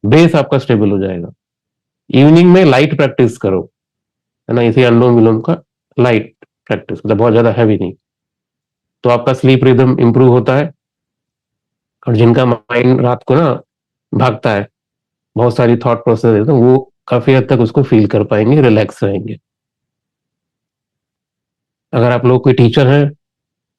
A: बेस आपका स्टेबल हो जाएगा। इवनिंग में लाइट प्रैक्टिस करो, है ना, इसी अनुलोम विलोम का लाइट प्रैक्टिस, मतलब बहुत ज्यादा हैवी नहीं, तो आपका स्लीप रिदम इंप्रूव होता है। और जिनका माइंड रात को ना भागता है, बहुत सारी थॉट प्रोसेस है, तो वो काफी हद तक उसको फील कर पाएंगे, रिलैक्स रहेंगे। अगर आप लोग कोई टीचर हैं,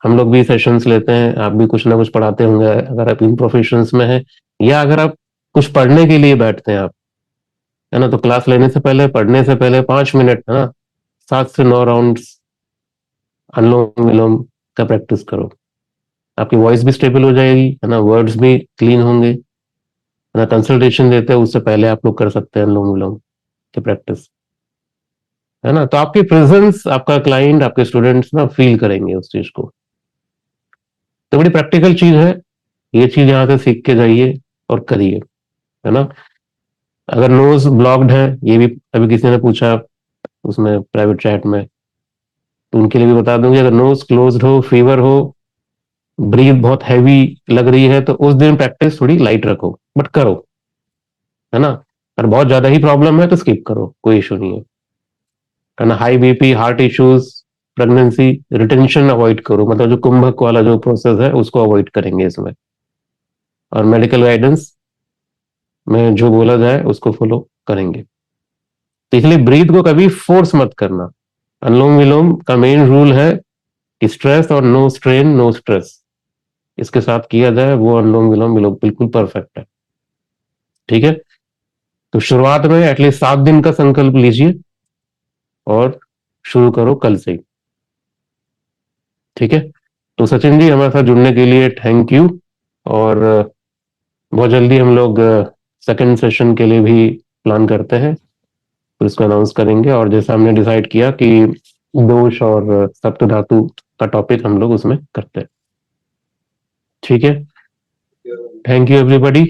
A: हम लोग भी सेशंस लेते हैं, आप भी कुछ ना कुछ पढ़ाते होंगे, अगर आप इन प्रोफेशंस में हैं, या अगर आप कुछ पढ़ने के लिए बैठते हैं आप, है ना, तो क्लास लेने से पहले, पढ़ने से पहले 5 मिनट, है ना, 7 से 9 राउंड्स अनुलोम विलोम का प्रैक्टिस करो। आपकी वॉइस भी स्टेबल हो जाएगी, है ना, वर्ड्स भी क्लीन होंगे, है ना। कंसल्टेशन देते हैं उससे पहले आप लोग कर सकते हैं अनुलोम विलोम की प्रैक्टिस, है ना। तो आपकी प्रेजेंस, आपका क्लाइंट, आपके स्टूडेंट्स ना फील करेंगे उस चीज को। तो बड़ी प्रैक्टिकल चीज है, ये चीज यहाँ से सीख के जाइए और करिए, है ना। अगर नोज ब्लॉक्ड है, ये भी अभी किसी ने पूछा उसमें प्राइवेट चैट में, तो उनके लिए भी बता दूंगी, अगर नोज क्लोज्ड हो, फीवर हो, ब्रीथ बहुत हैवी लग रही है, तो उस दिन प्रैक्टिस थोड़ी लाइट रखो, बट करो, है ना। अगर बहुत ज्यादा ही प्रॉब्लम है तो स्किप करो, कोई इशू नहीं है ना। High BP, heart issues, pregnancy, retention avoid करो, मतलब जो कुंभक वाला जो प्रोसेस है उसको अवॉइड करेंगे इसमें। और मेडिकल गाइडेंस में जो बोला जाए उसको फॉलो करेंगे। तो इसलिए ब्रीथ को कभी फोर्स मत करना। अनुलोम विलोम का मेन रूल है कि स्ट्रेस और नो स्ट्रेन नो स्ट्रेस, इसके साथ किया जाए वो अनुलोम विलोम बिल्कुल परफेक्ट है, ठीक है। तो शुरुआत में एटलीस्ट 7 दिन का संकल्प लीजिए और शुरू करो कल से ही, ठीक है। तो सचिन जी, हमारे साथ जुड़ने के लिए थैंक यू। और बहुत जल्दी हम लोग सेकंड सेशन के लिए भी प्लान करते हैं, तो इसको अनाउंस करेंगे। और जैसा हमने डिसाइड किया कि दोष और सप्त धातु का टॉपिक हम लोग उसमें करते हैं, ठीक है। Thank you everybody.